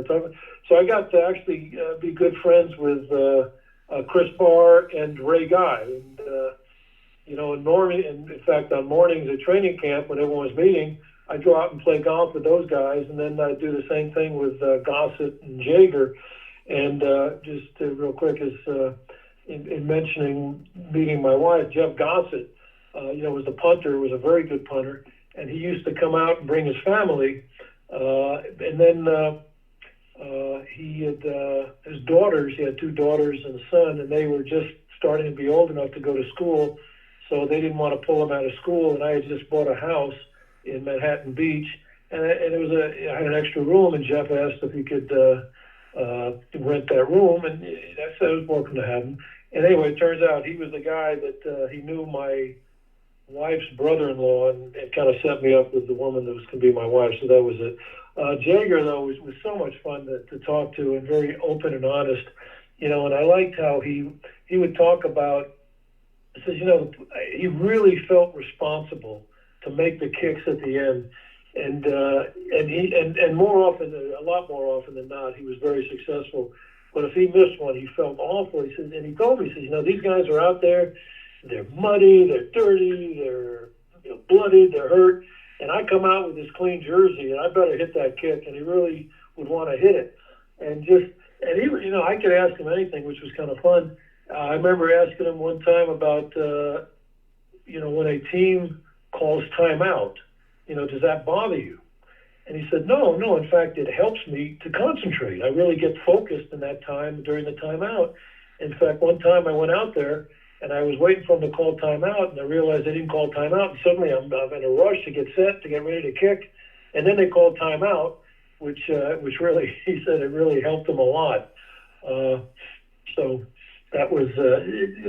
So I got to actually be good friends with Chris Barr and Ray Guy. And, in fact, on mornings at training camp when everyone was meeting, I'd go out and play golf with those guys, and then I'd do the same thing with Gossett and Jager. And real quick, in mentioning meeting my wife, Jeff Gossett, was a punter, was a very good punter, and he used to come out and bring his family. And then he had his daughters. He had two daughters and a son, and they were just starting to be old enough to go to school, so they didn't want to pull them out of school. And I had just bought a house in Manhattan Beach, and I had an extra room, and Jeff asked if he could rent that room, and I said I was welcome to have him. And anyway, it turns out he was the guy that he knew my wife's brother-in-law and kind of set me up with the woman that was going to be my wife. So that was it. Jaeger, though, was so much fun to talk to and very open and honest, and I liked how he would talk about, he says, he really felt responsible to make the kicks at the end. And more often, a lot more often than not, he was very successful. But if he missed one, he felt awful. He says, and he told me, he says, these guys are out there, they're muddy, they're dirty, they're blooded, they're hurt, and I come out with this clean jersey, and I better hit that kick. And he really would want to hit it, and he, I could ask him anything, which was kind of fun. I remember asking him one time about, when a team calls timeout, does that bother you? And he said, no, in fact, it helps me to concentrate. I really get focused in that time during the timeout. In fact, one time I went out there and I was waiting for him to call timeout, and I realized they didn't call timeout, and suddenly I'm in a rush to get set, to get ready to kick, and then they called timeout, which really, he said it really helped him a lot. So that was,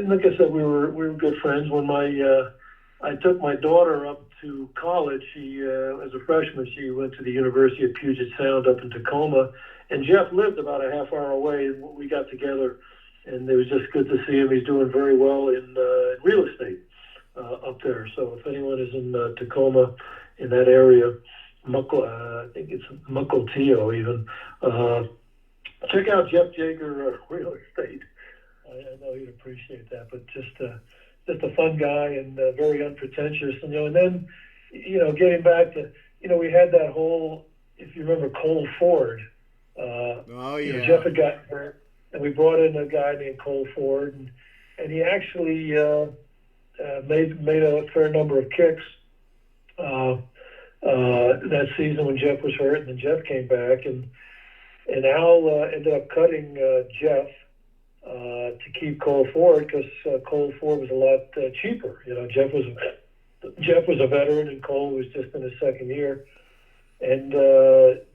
like I said, we were good friends. When I took my daughter up to college, she, as a freshman, she went to the University of Puget Sound up in Tacoma, and Jeff lived about a half hour away, and we got together, and it was just good to see him. He's doing very well in real estate up there. So if anyone is in Tacoma, in that area, I think it's Mukilteo even, check out Jeff Jaeger Real Estate. I know you'd appreciate that, but just a fun guy and very unpretentious. And then, getting back to, we had that whole, if you remember Cole Ford. Oh, yeah. Jeff had gotten hurt, and we brought in a guy named Cole Ford, and he actually made a fair number of kicks that season when Jeff was hurt, and then Jeff came back, and Al ended up cutting Jeff to keep Cole Ford, because Cole Ford was a lot cheaper. Jeff was a veteran, and Cole was just in his second year, and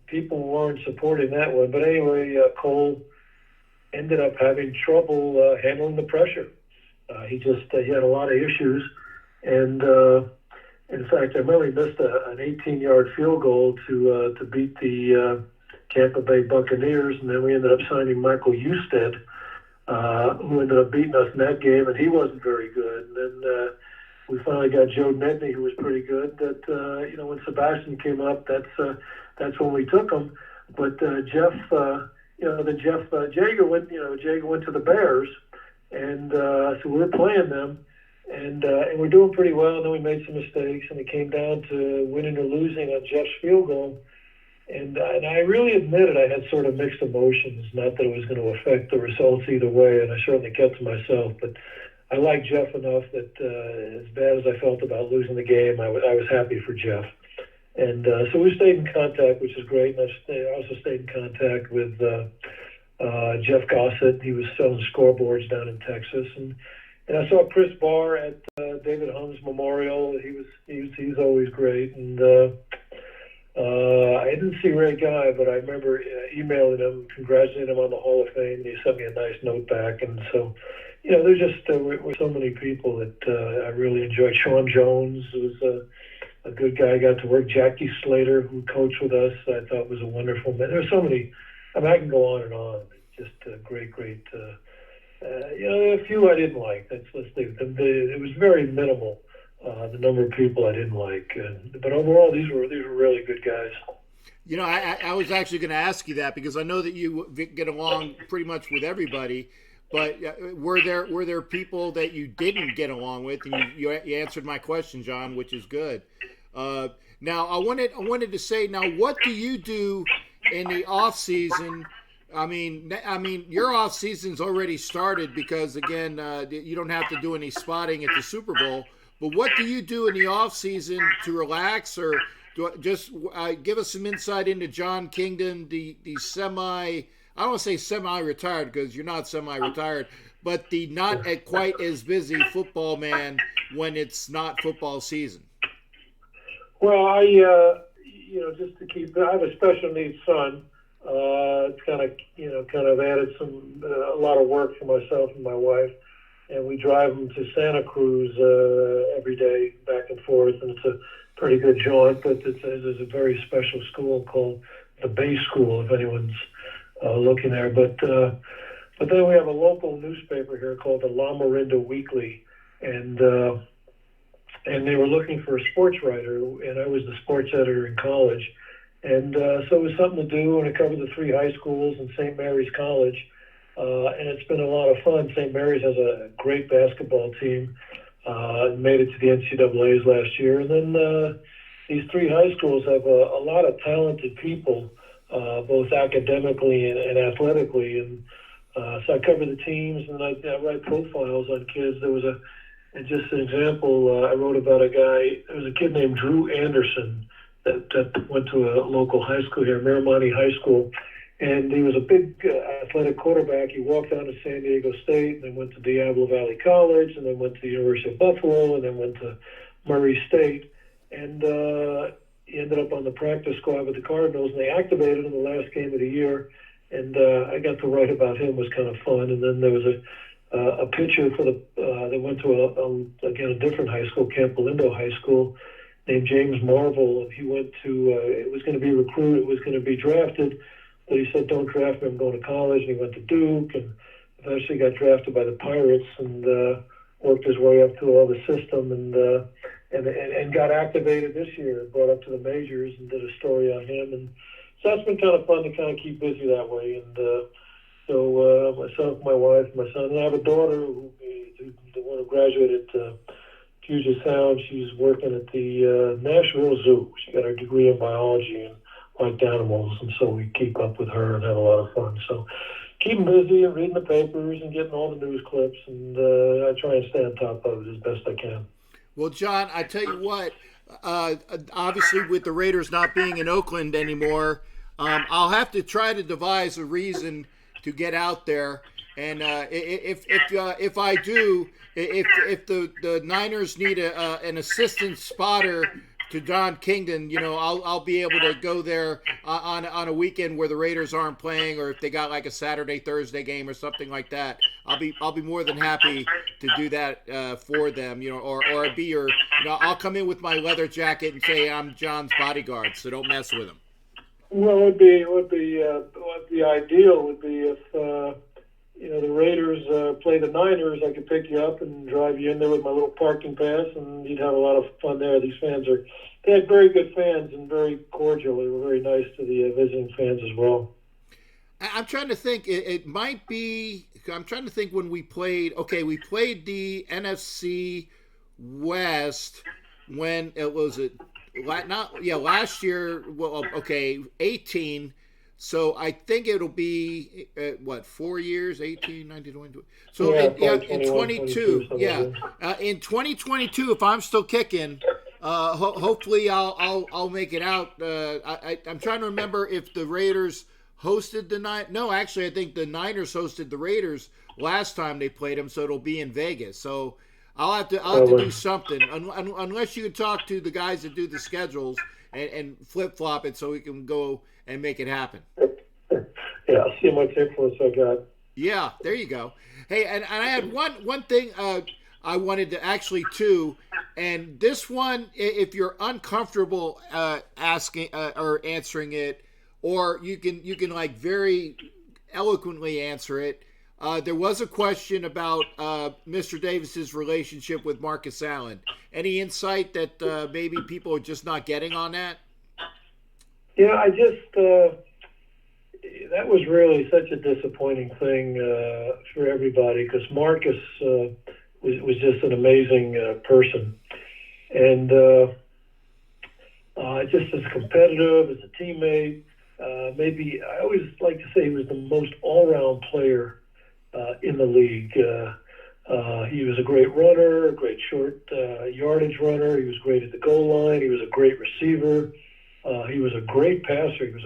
people weren't supporting that one. But anyway, Cole ended up having trouble handling the pressure. He had a lot of issues, and in fact, I remember he missed an 18-yard field goal to beat the Tampa Bay Buccaneers, and then we ended up signing Michael Usted, who ended up beating us in that game, and he wasn't very good. And then we finally got Joe Nedney, who was pretty good. That when Sebastian came up, that's when we took him. But Jeff, Jaeger went. Jaeger went to the Bears, and so we were playing them, and we're doing pretty well. And then we made some mistakes, and it came down to winning or losing on Jeff's field goal. And I really admitted I had sort of mixed emotions, not that it was going to affect the results either way, and I certainly kept to myself. But I liked Jeff enough that as bad as I felt about losing the game, I was happy for Jeff. And so we stayed in contact, which is great. And I also stayed in contact with Jeff Gossett. He was selling scoreboards down in Texas. And I saw Chris Barr at David Humm's memorial. He's always great. And I didn't see Ray Guy, but I remember emailing him, congratulating him on the Hall of Fame. And he sent me a nice note back. And so, there's just we're so many people that I really enjoyed. Sean Jones was a good guy. I got to work. Jackie Slater, who coached with us, I thought was a wonderful man. There's so many. I mean, I can go on and on. Just great. A few I didn't like. Let's leave them. It was very minimal. The number of people I didn't like, but overall, these were really good guys. I was actually going to ask you that, because I know that you get along pretty much with everybody. But were there people that you didn't get along with? And you answered my question, John, which is good. Now I wanted to say, now what do you do in the off season Your off season's already started because again, you don't have to do any spotting at the Super Bowl. But what do you do in the off season to relax, or just give us some insight into Jon Kingdon, the semi? I don't want to say semi-retired because you're not semi-retired, but the not quite as busy football man when it's not football season. Well, just to keep, I have a special needs son. It's kind of added a lot of work for myself and my wife, and we drive him to Santa Cruz every day, back and forth, and it's a pretty good jaunt. But there's a very special school called the Bay School, if anyone's looking there. But then we have a local newspaper here called the La Marinda Weekly, and they were looking for a sports writer, and I was the sports editor in college. And so it was something to do, and I covered the 3 high schools and St. Mary's College. And it's been a lot of fun. St. Mary's has a great basketball team, made it to the NCAAs last year. And then these 3 high schools have a lot of talented people, both academically and athletically. And so I cover the teams, and I write profiles on kids. And just an example, I wrote about a guy, there was a kid named Drew Anderson that went to a local high school here, Miramani High School, and he was a big athletic quarterback. He walked down to San Diego State, and then went to Diablo Valley College, and then went to the University of Buffalo, and then went to Murray State, and he ended up on the practice squad with the Cardinals, and they activated him the last game of the year, and I got to write about him. It was kind of fun. And then there was a pitcher for they went to a different high school, Camp Lindo High School, named James Marvel. He went to, it was going to be recruited, it was going to be drafted, but he said, don't draft me, I'm going to college. And he went to Duke, and eventually got drafted by the Pirates, and worked his way up through all the system, and got activated this year, brought up to the majors, and did a story on him. And so that's been kind of fun to kind of keep busy that way. And so myself, my wife, my son, and I have a daughter the one who graduated Puget Sound. She's working at the Nashville Zoo. She got her degree in biology and liked animals, and so we keep up with her and have a lot of fun. So keep them busy and reading the papers and getting all the news clips, and I try and stay on top of it as best I can. Well, John, I tell you what, obviously with the Raiders not being in Oakland anymore, I'll have to try to devise a reason to get out there. And if I do, if the Niners need an assistant spotter to Jon Kingdon, I'll be able to go there on a weekend where the Raiders aren't playing, or if they got like a Saturday, Thursday game or something like that. I'll be more than happy to do that for them, or be your, I'll come in with my leather jacket and say I'm John's bodyguard, so don't mess with him. Well, the ideal would be if the Raiders play the Niners, I could pick you up and drive you in there with my little parking pass, and you'd have a lot of fun there. These fans they had very good fans and very cordial. They were very nice to the visiting fans as well. I'm trying to think. It might be. I'm trying to think when we played. Okay, we played the NFC West when it was last year. Well, okay, 18. So I think it'll be 4 years, 18, 19, 20. So in 22, in 2022, if I'm still kicking, hopefully I'll make it out. I'm trying to remember if the Raiders hosted the Niners. No, actually, I think the Niners hosted the Raiders last time they played them, so it'll be in Vegas. So I'll have to do something, unless you can talk to the guys that do the schedules and flip-flop it so we can go and make it happen. Yeah, I'll see how much influence I got. Yeah, there you go. Hey, and I had one thing I wanted to actually too, and this one, if you're uncomfortable asking or answering it, or you can like very eloquently answer it. There was a question about Mr. Davis's relationship with Marcus Allen. Any insight that maybe people are just not getting on that? Yeah, I just that was really such a disappointing thing for everybody, because Marcus was just an amazing person, and just as competitive as a teammate, maybe I always like to say he was the most all-round player in the league. He was a great runner, a great short yardage runner. He was great at the goal line. He was a great receiver. He was a great passer. He was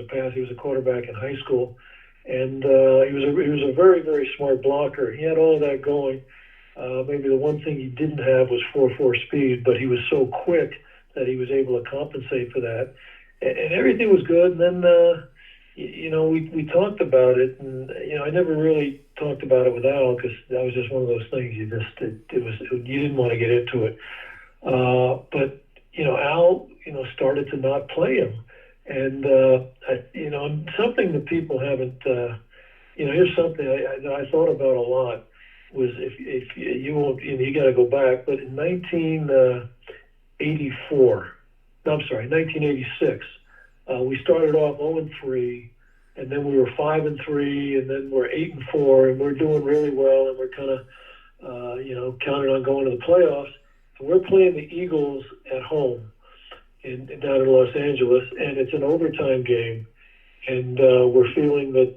a quarterback in high school, and he was a very, very smart blocker. He had all of that going. Maybe the one thing he didn't have was 4.4 speed, but he was so quick that he was able to compensate for that. And everything was good. And then, we talked about it, and I never really talked about it with Al because that was just one of those things you didn't want to get into it. But Al, started to not play him, and something that people haven't, here's something I thought about a lot was if you won't, you got to go back, but in 1986. We started off 0-3, and then we were 5-3, and then we're 8-4, and we're doing really well, and we're kind of, counting on going to the playoffs. So we're playing the Eagles at home down in Los Angeles, and it's an overtime game, and we're feeling that,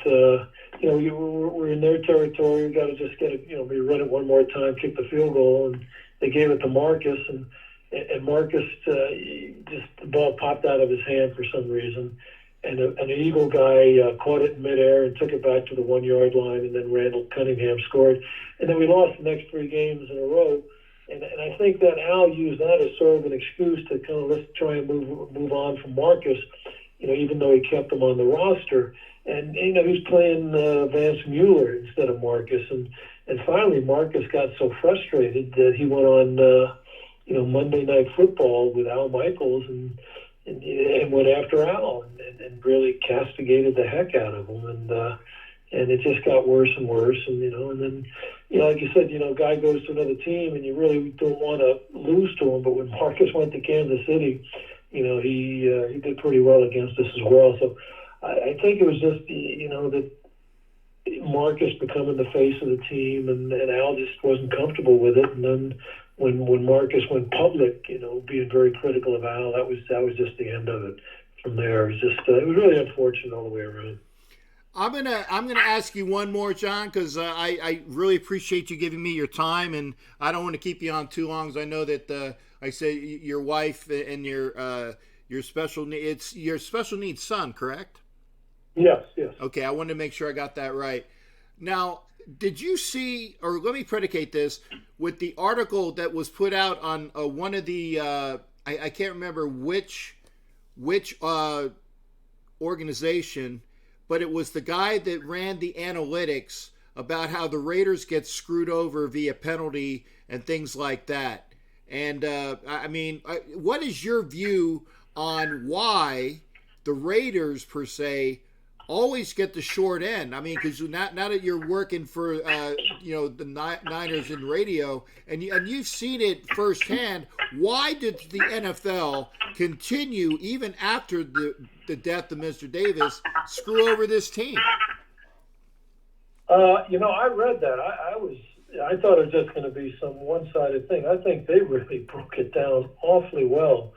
we're in their territory. We got to just get it, we run it one more time, kick the field goal, and they gave it to Marcus, and Marcus just the ball popped out of his hand for some reason, and an Eagle guy caught it in midair and took it back to the 1 yard line, and then Randall Cunningham scored, and then we lost the next 3 games in a row, and I think that Al used that as sort of an excuse to kind of let's try and move on from Marcus, even though he kept him on the roster, and he was playing Vance Mueller instead of Marcus, and finally Marcus got so frustrated that he went on. Monday Night Football with Al Michaels and went after Al and really castigated the heck out of him, and it just got worse and worse, and then like you said, guy goes to another team and you really don't want to lose to him, but when Marcus went to Kansas City, he did pretty well against us as well. So I think it was just that Marcus becoming the face of the team, and Al just wasn't comfortable with it, and then. When Marcus went public, being very critical of Al, that was just the end of it. From there, it was really unfortunate all the way around. I'm gonna ask you one more, John, because I really appreciate you giving me your time, and I don't want to keep you on too long. Because I know that I say your wife and your special needs son, correct? Yes. Okay, I wanted to make sure I got that right. Now, did you see, or let me predicate this, with the article that was put out on one of the, I can't remember which organization, but it was the guy that ran the analytics about how the Raiders get screwed over via penalty and things like that. And, what is your view on why the Raiders, per se, always get the short end? I mean, because now that you're working for the Niners in radio, and you've seen it firsthand, why did the NFL continue even after the death of Mr. Davis screw over this team? I read that. I thought it was just going to be some one-sided thing. I think they really broke it down awfully well,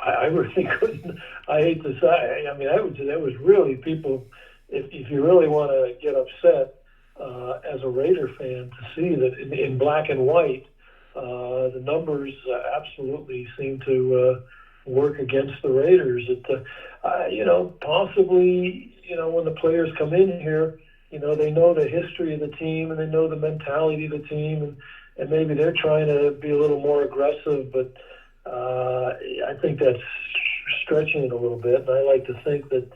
I really couldn't. I hate to say. I mean, that was really people. If you really want to get upset as a Raider fan, to see that in black and white, the numbers absolutely seem to work against the Raiders. Possibly, when the players come in here, they know the history of the team and they know the mentality of the team, and maybe they're trying to be a little more aggressive, but. I think that's stretching it a little bit, and I like to think that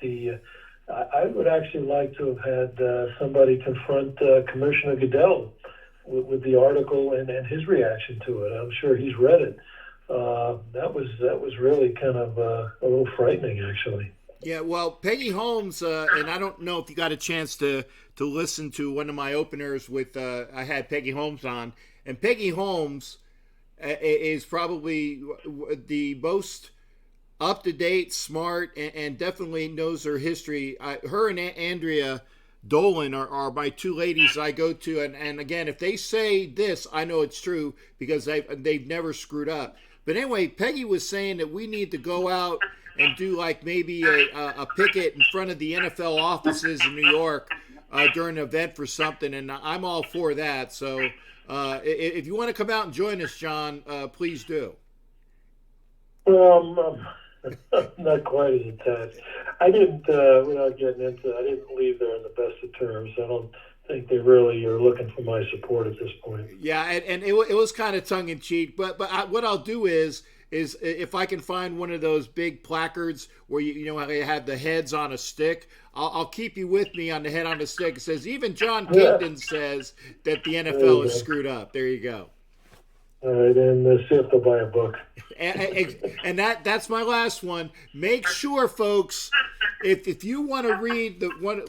I would actually like to have had somebody confront Commissioner Goodell with the article and his reaction to it. I'm sure he's read it. That was really kind of a little frightening, actually. Yeah, well, Peggy Holmes, and I don't know if you got a chance to listen to one of my openers with I had Peggy Holmes on, and Peggy Holmes is probably the most up-to-date, smart, and definitely knows her history. Her and Andrea Dolan are my two ladies I go to, and again, if they say this, I know it's true because they've never screwed up. But anyway, Peggy was saying that we need to go out and do like maybe a picket in front of the NFL offices in New York during an event for something, and I'm all for that. So if you want to come out and join us, Jon, please do. Well, I'm not quite as attached. I didn't, without getting into it, I didn't leave there in the best of terms. I don't think they really are looking for my support at this point. Yeah, and it was kind of tongue in cheek, but what I'll do is if I can find one of those big placards where you know how they have the heads on a stick, I'll keep you with me on the head on the stick. It says even Jon Kingdon says that the NFL is screwed up. There you go. All right, and see if they'll buy a book. And that's my last one. Make sure, folks, if you want to read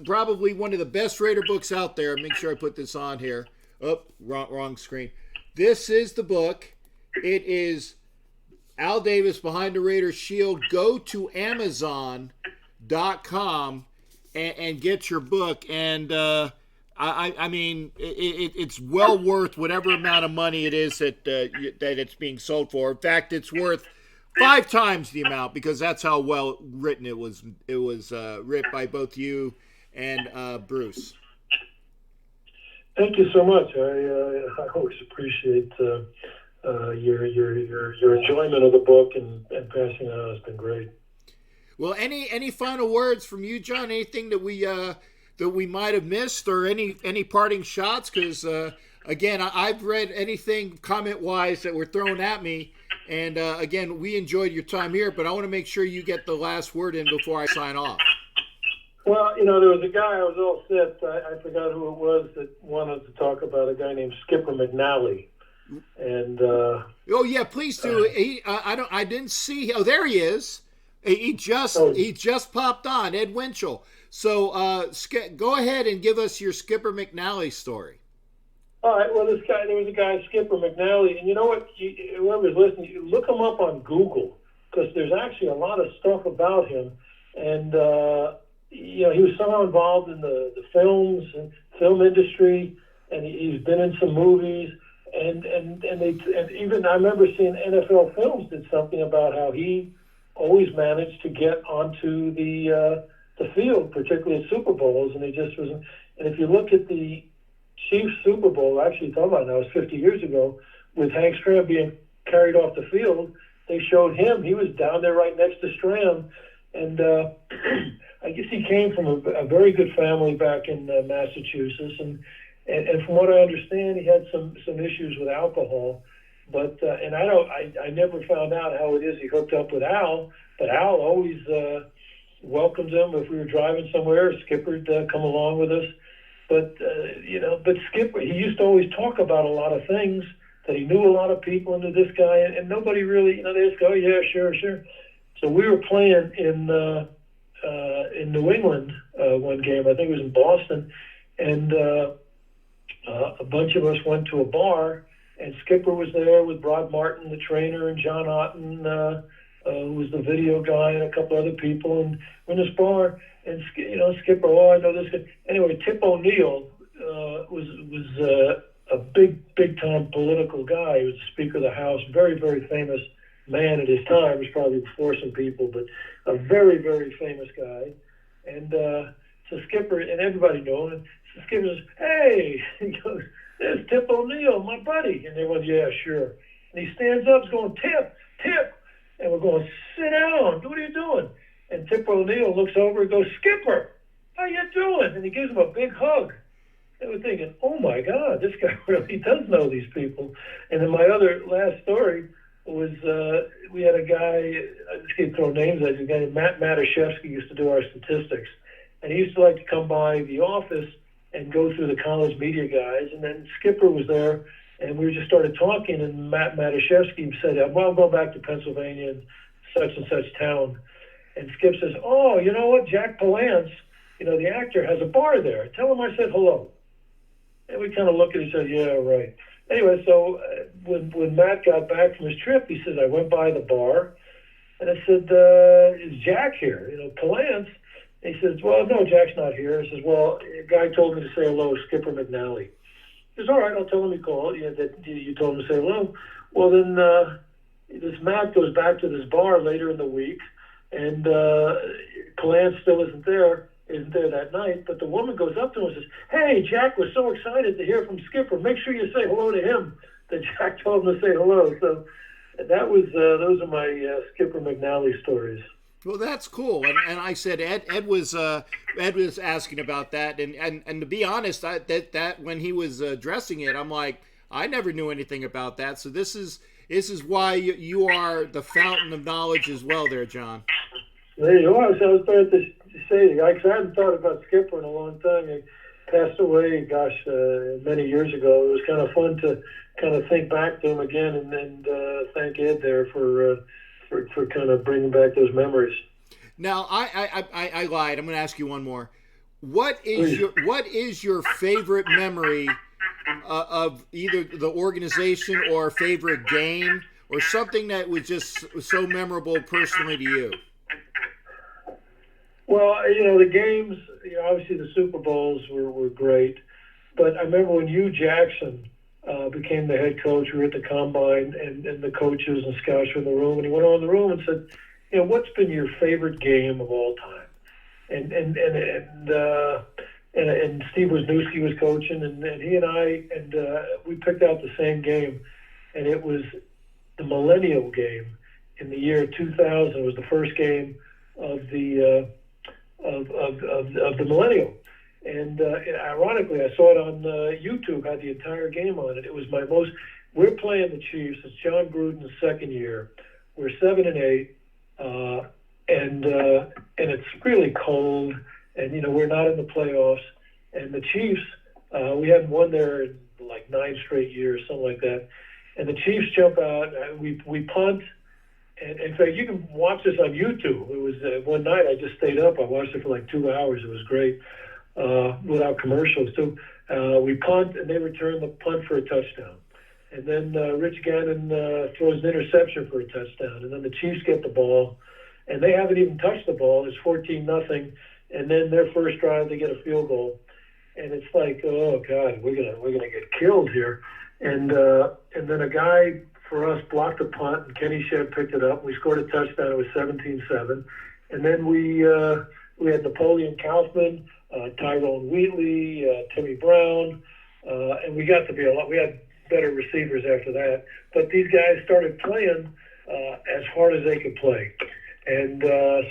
probably one of the best Raider books out there, make sure I put this on here. Oh, wrong screen. This is the book. It is Al Davis, Behind the Raiders Shield. Go to Amazon.com and get your book. And I mean, it's well worth whatever amount of money it is that it's being sold for. In fact, it's worth 5 times the amount because that's how well written it was. It was written by both you and Bruce. Thank you so much. I always appreciate your enjoyment of the book and passing it on. It's been great. Well, any final words from you, Jon? Anything that we might have missed, or any parting shots? Because again, I've read anything comment wise that were thrown at me, and again, we enjoyed your time here, but I want to make sure you get the last word in before I sign off. Well, you know, there was a guy, I was all set, I forgot who it was, that wanted to talk about a guy named Skipper McNally. And oh yeah, please do. I didn't see. Oh, there he is. He just popped on. Ed Winchell. So go ahead and give us your Skipper McNally story. All right. Well, there was a guy, Skipper McNally, and you know what? Whoever's listening, you look him up on Google because there's actually a lot of stuff about him. And you know, he was somehow involved in the films and film industry, and he's been in some movies. And even I remember seeing NFL Films did something about how he always managed to get onto the field, particularly at Super Bowls, and he just wasn't. And if you look at the Chiefs Super Bowl, actually talking about it now, it was 50 years ago, with Hank Stram being carried off the field, they showed him. He was down there right next to Stram, and I guess he came from a very good family back in Massachusetts, and from what I understand, he had some issues with alcohol. But and I never found out how it is he hooked up with Al, but Al always welcomed him if we were driving somewhere. Skipper'd come along with us. But you know, but Skipper, he used to always talk about a lot of things, that he knew a lot of people, and this guy, and nobody really, you know, they just go, yeah, sure. So we were playing in New England one game. I think it was in Boston, and a bunch of us went to a bar, and Skipper was there with Rod Martin, the trainer, and John Otten, who was the video guy, and a couple other people. And we're in this bar, and you know, Skipper, oh, I know this guy. Anyway, Tip O'Neill was a big time political guy. He was the Speaker of the House, very, very famous man at his time. He was probably before some people, but a very, very famous guy. And so Skipper, and everybody knew him, and so Skipper says, hey, he goes, there's Tip O'Neill, my buddy. And everyone's, yeah, sure. And he stands up, he's going, Tip. And we're going, sit down, what are you doing? And Tip O'Neill looks over and goes, Skipper, how you doing? And he gives him a big hug. And we're thinking, oh my God, this guy really does know these people. And then my other last story was we had a guy, I just can't throw names at you, a guy named Matt Matashevsky used to do our statistics. And he used to like to come by the office and go through the college media guys. And then Skipper was there, and we just started talking, and Matt Matashevsky said, well, I'm going back to Pennsylvania and such town. And Skip says, oh, you know what, Jack Palance, you know, the actor, has a bar there. Tell him I said hello. And we kind of looked at each other, yeah, right. Anyway, so when Matt got back from his trip, he says, I went by the bar, and I said, is Jack here? You know, Palance. And he says, well, no, Jack's not here. He says, well, a guy told me to say hello, Skipper McNally. He says, all right, I'll tell him you called. Yeah, that you told him to say hello. Well, then this Matt goes back to this bar later in the week, and Calan still isn't there that night, but the woman goes up to him and says, "Hey, Jack was so excited to hear from Skipper. Make sure you say hello to him." That Jack told him to say hello. So that was those are my Skipper McNally stories. Well, that's cool. And I said Ed was asking about that, and to be honest, that when he was addressing it, I'm like, I never knew anything about that. So this is why you are the fountain of knowledge as well, there, John. There you are. So I was about to say, because I hadn't thought about Skipper in a long time. He passed away, many years ago. It was kind of fun to kind of think back to him again, and thank Ed there for kind of bringing back those memories. Now, I lied. I'm going to ask you one more. What is your favorite memory of either the organization or favorite game or something that was just so memorable personally to you? Well, the games, obviously the Super Bowls were great, but I remember when Hugh Jackson became the head coach. We were at the Combine, and the coaches and scouts were in the room, and he went on the room and said, what's been your favorite game of all time? And Steve Wisniewski was coaching, and he and I, we picked out the same game, and it was the Millennial game in the year 2000. It was the first game of the Millennial. And ironically, I saw it on YouTube, had the entire game on it. It was we're playing the Chiefs. It's John Gruden's second year. We're 7-8, and it's really cold, and, we're not in the playoffs. And the Chiefs, we hadn't won there in like 9 straight years, something like that. And the Chiefs jump out, we punt. And in fact, you can watch this on YouTube. It was one night I just stayed up. I watched it for like 2 hours. It was great without commercials too. We punt, and they return the punt for a touchdown. And then Rich Gannon throws an interception for a touchdown. And then the Chiefs get the ball, and they haven't even touched the ball. It's 14-0. And then their first drive, they get a field goal. And it's like, oh God, we're gonna get killed here. And then a guy for us blocked a punt, and Kenny Shedd picked it up. We scored a touchdown. It was 17-7. And then we had Napoleon Kaufman, Tyrone Wheatley, Timmy Brown, and we got to be we had better receivers after that. But these guys started playing as hard as they could play. And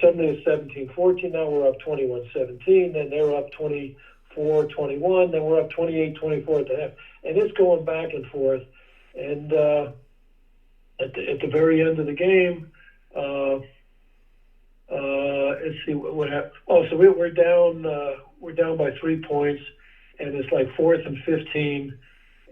suddenly it was 17-14. Now we're up 21-17. Then they were up 24-21. Then we're up 28-24 at the half. And it's going back and forth. And at the very end of the game, let's see what happened. Oh, so we're down by 3 points, and it's like 4th and 15,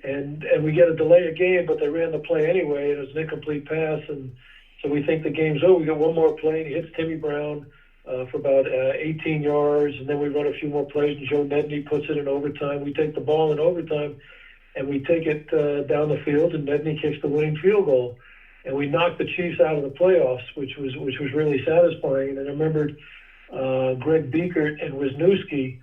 and we get a delay of game, but they ran the play anyway, and it was an incomplete pass, and so we think the game's over. We got one more play, and he hits Timmy Brown for about 18 yards, and then we run a few more plays, and Joe Nedney puts it in overtime. We take the ball in overtime, and we take it down the field, and Nedney kicks the winning field goal. And we knocked the Chiefs out of the playoffs, which was really satisfying. And I remembered Greg Biekert and Wisniewski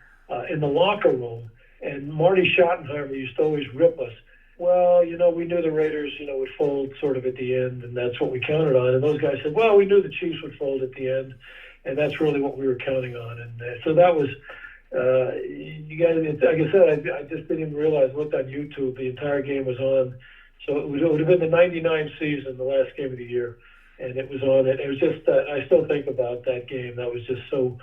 in the locker room, and Marty Schottenheimer used to always rip us. Well, we knew the Raiders, would fold sort of at the end, and that's what we counted on. And those guys said, well, we knew the Chiefs would fold at the end, and that's really what we were counting on. And so that was, you guys, like I said, I just didn't even realize. I looked on YouTube, the entire game was on. So it would have been the 99 season, the last game of the year, and it was on it. It was just, I still think about that game. That was just so,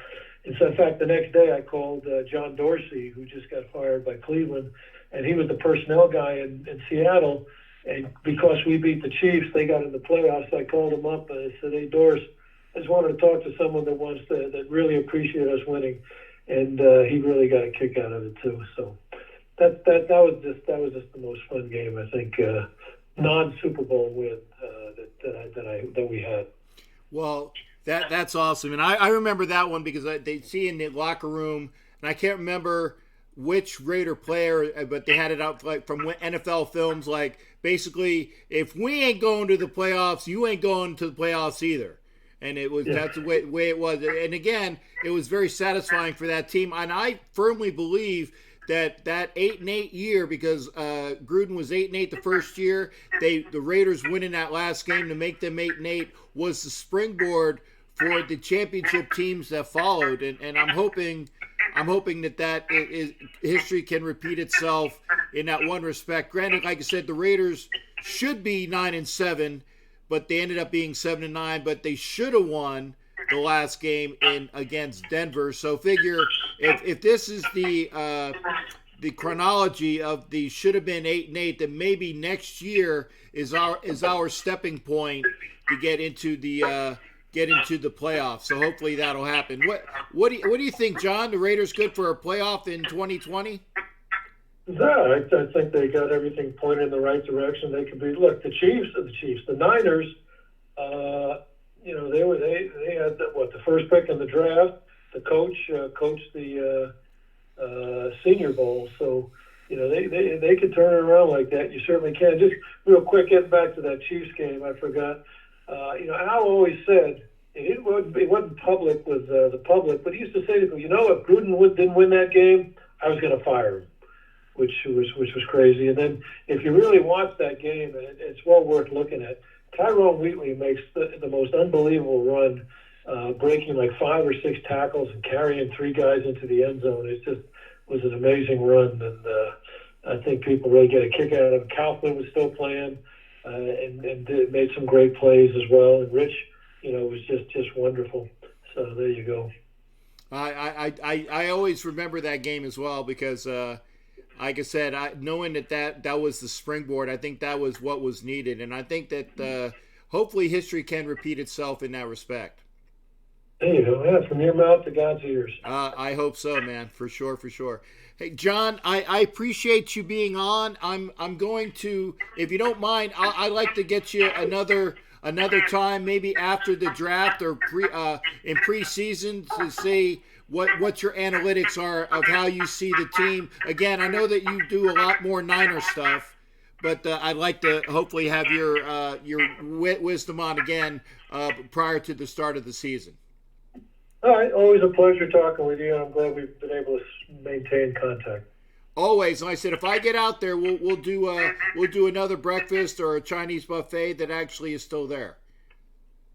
and so in fact, the next day I called John Dorsey, who just got fired by Cleveland, and he was the personnel guy in Seattle, and because we beat the Chiefs, they got in the playoffs. So I called him up and I said, hey, Dors, I just wanted to talk to someone that really appreciated us winning, and he really got a kick out of it too, so. That was just the most fun game, I think, non-Super Bowl win that we had. Well, that's awesome, and I remember that one because they see in the locker room, and I can't remember which Raider player, but they had it out like from NFL films, like basically, if we ain't going to the playoffs, you ain't going to the playoffs either. And that's the way it was. And again, it was very satisfying for that team, and I firmly believe that 8-8 year, because Gruden was 8-8 the first year. The Raiders winning that last game to make them 8-8 was the springboard for the championship teams that followed, and I'm hoping that history can repeat itself in that one respect. Granted, like I said, the Raiders should be 9-7, but they ended up being 7-9. But they should have won the last game against Denver. So figure if this is the chronology of the should have been 8-8, then maybe next year is our stepping point to get into the playoffs. So hopefully that'll happen. What do you think, John? The Raiders good for a playoff in 2020? Yeah, I think they got everything pointed in the right direction. They could be. Look, the Niners. They had the first pick in the draft. The coach coached the Senior Bowl, so they could turn it around like that. You certainly can. Just real quick, getting back to that Chiefs game, I forgot. Al always said it wasn't public with the public, but he used to say to people, if Gruden didn't win that game, I was going to fire him, which was crazy. And then if you really watch that game, it's well worth looking at. Tyrone Wheatley makes the most unbelievable run, breaking like 5 or 6 tackles and carrying 3 guys into the end zone. It just was an amazing run, and I think people really get a kick out of it. Kaufman was still playing and made some great plays as well. And Rich, was just wonderful. So there you go. I always remember that game as well because, like I said, knowing that was the springboard, I think that was what was needed, and I think that hopefully history can repeat itself in that respect. There you go. Yeah, from your mouth to God's ears. I hope so, man. For sure. Hey, John, I appreciate you being on. I'm going to, if you don't mind, I'd like to get you another time, maybe after the draft or in preseason, to see what your analytics are of how you see the team. Again, I know that you do a lot more Niner stuff, but I'd like to hopefully have your wisdom on again prior to the start of the season. All right, always a pleasure talking with you. I'm glad we've been able to maintain contact. Always. Like I said, if I get out there, we'll do another breakfast or a Chinese buffet that actually is still there.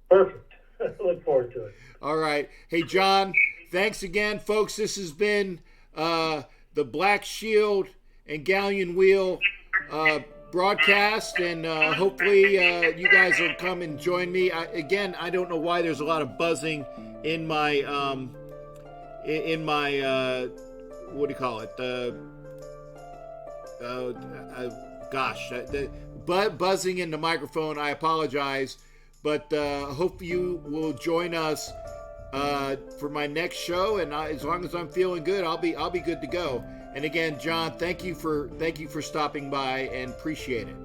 Perfect. Look forward to it. All right. Hey, John, thanks again, folks. This has been the Black Shield and Galleon Wheel broadcast, and hopefully you guys will come and join me. I don't know why there's a lot of buzzing in my what do you call it? Buzzing in the microphone. I apologize, but hope you will join us for my next show. And as long as I'm feeling good, I'll be good to go. And again, John, thank you for stopping by and appreciate it.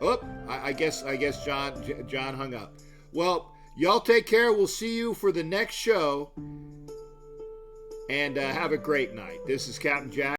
Oh, I guess John hung up. Well, y'all take care. We'll see you for the next show. And have a great night. This is Captain Jack.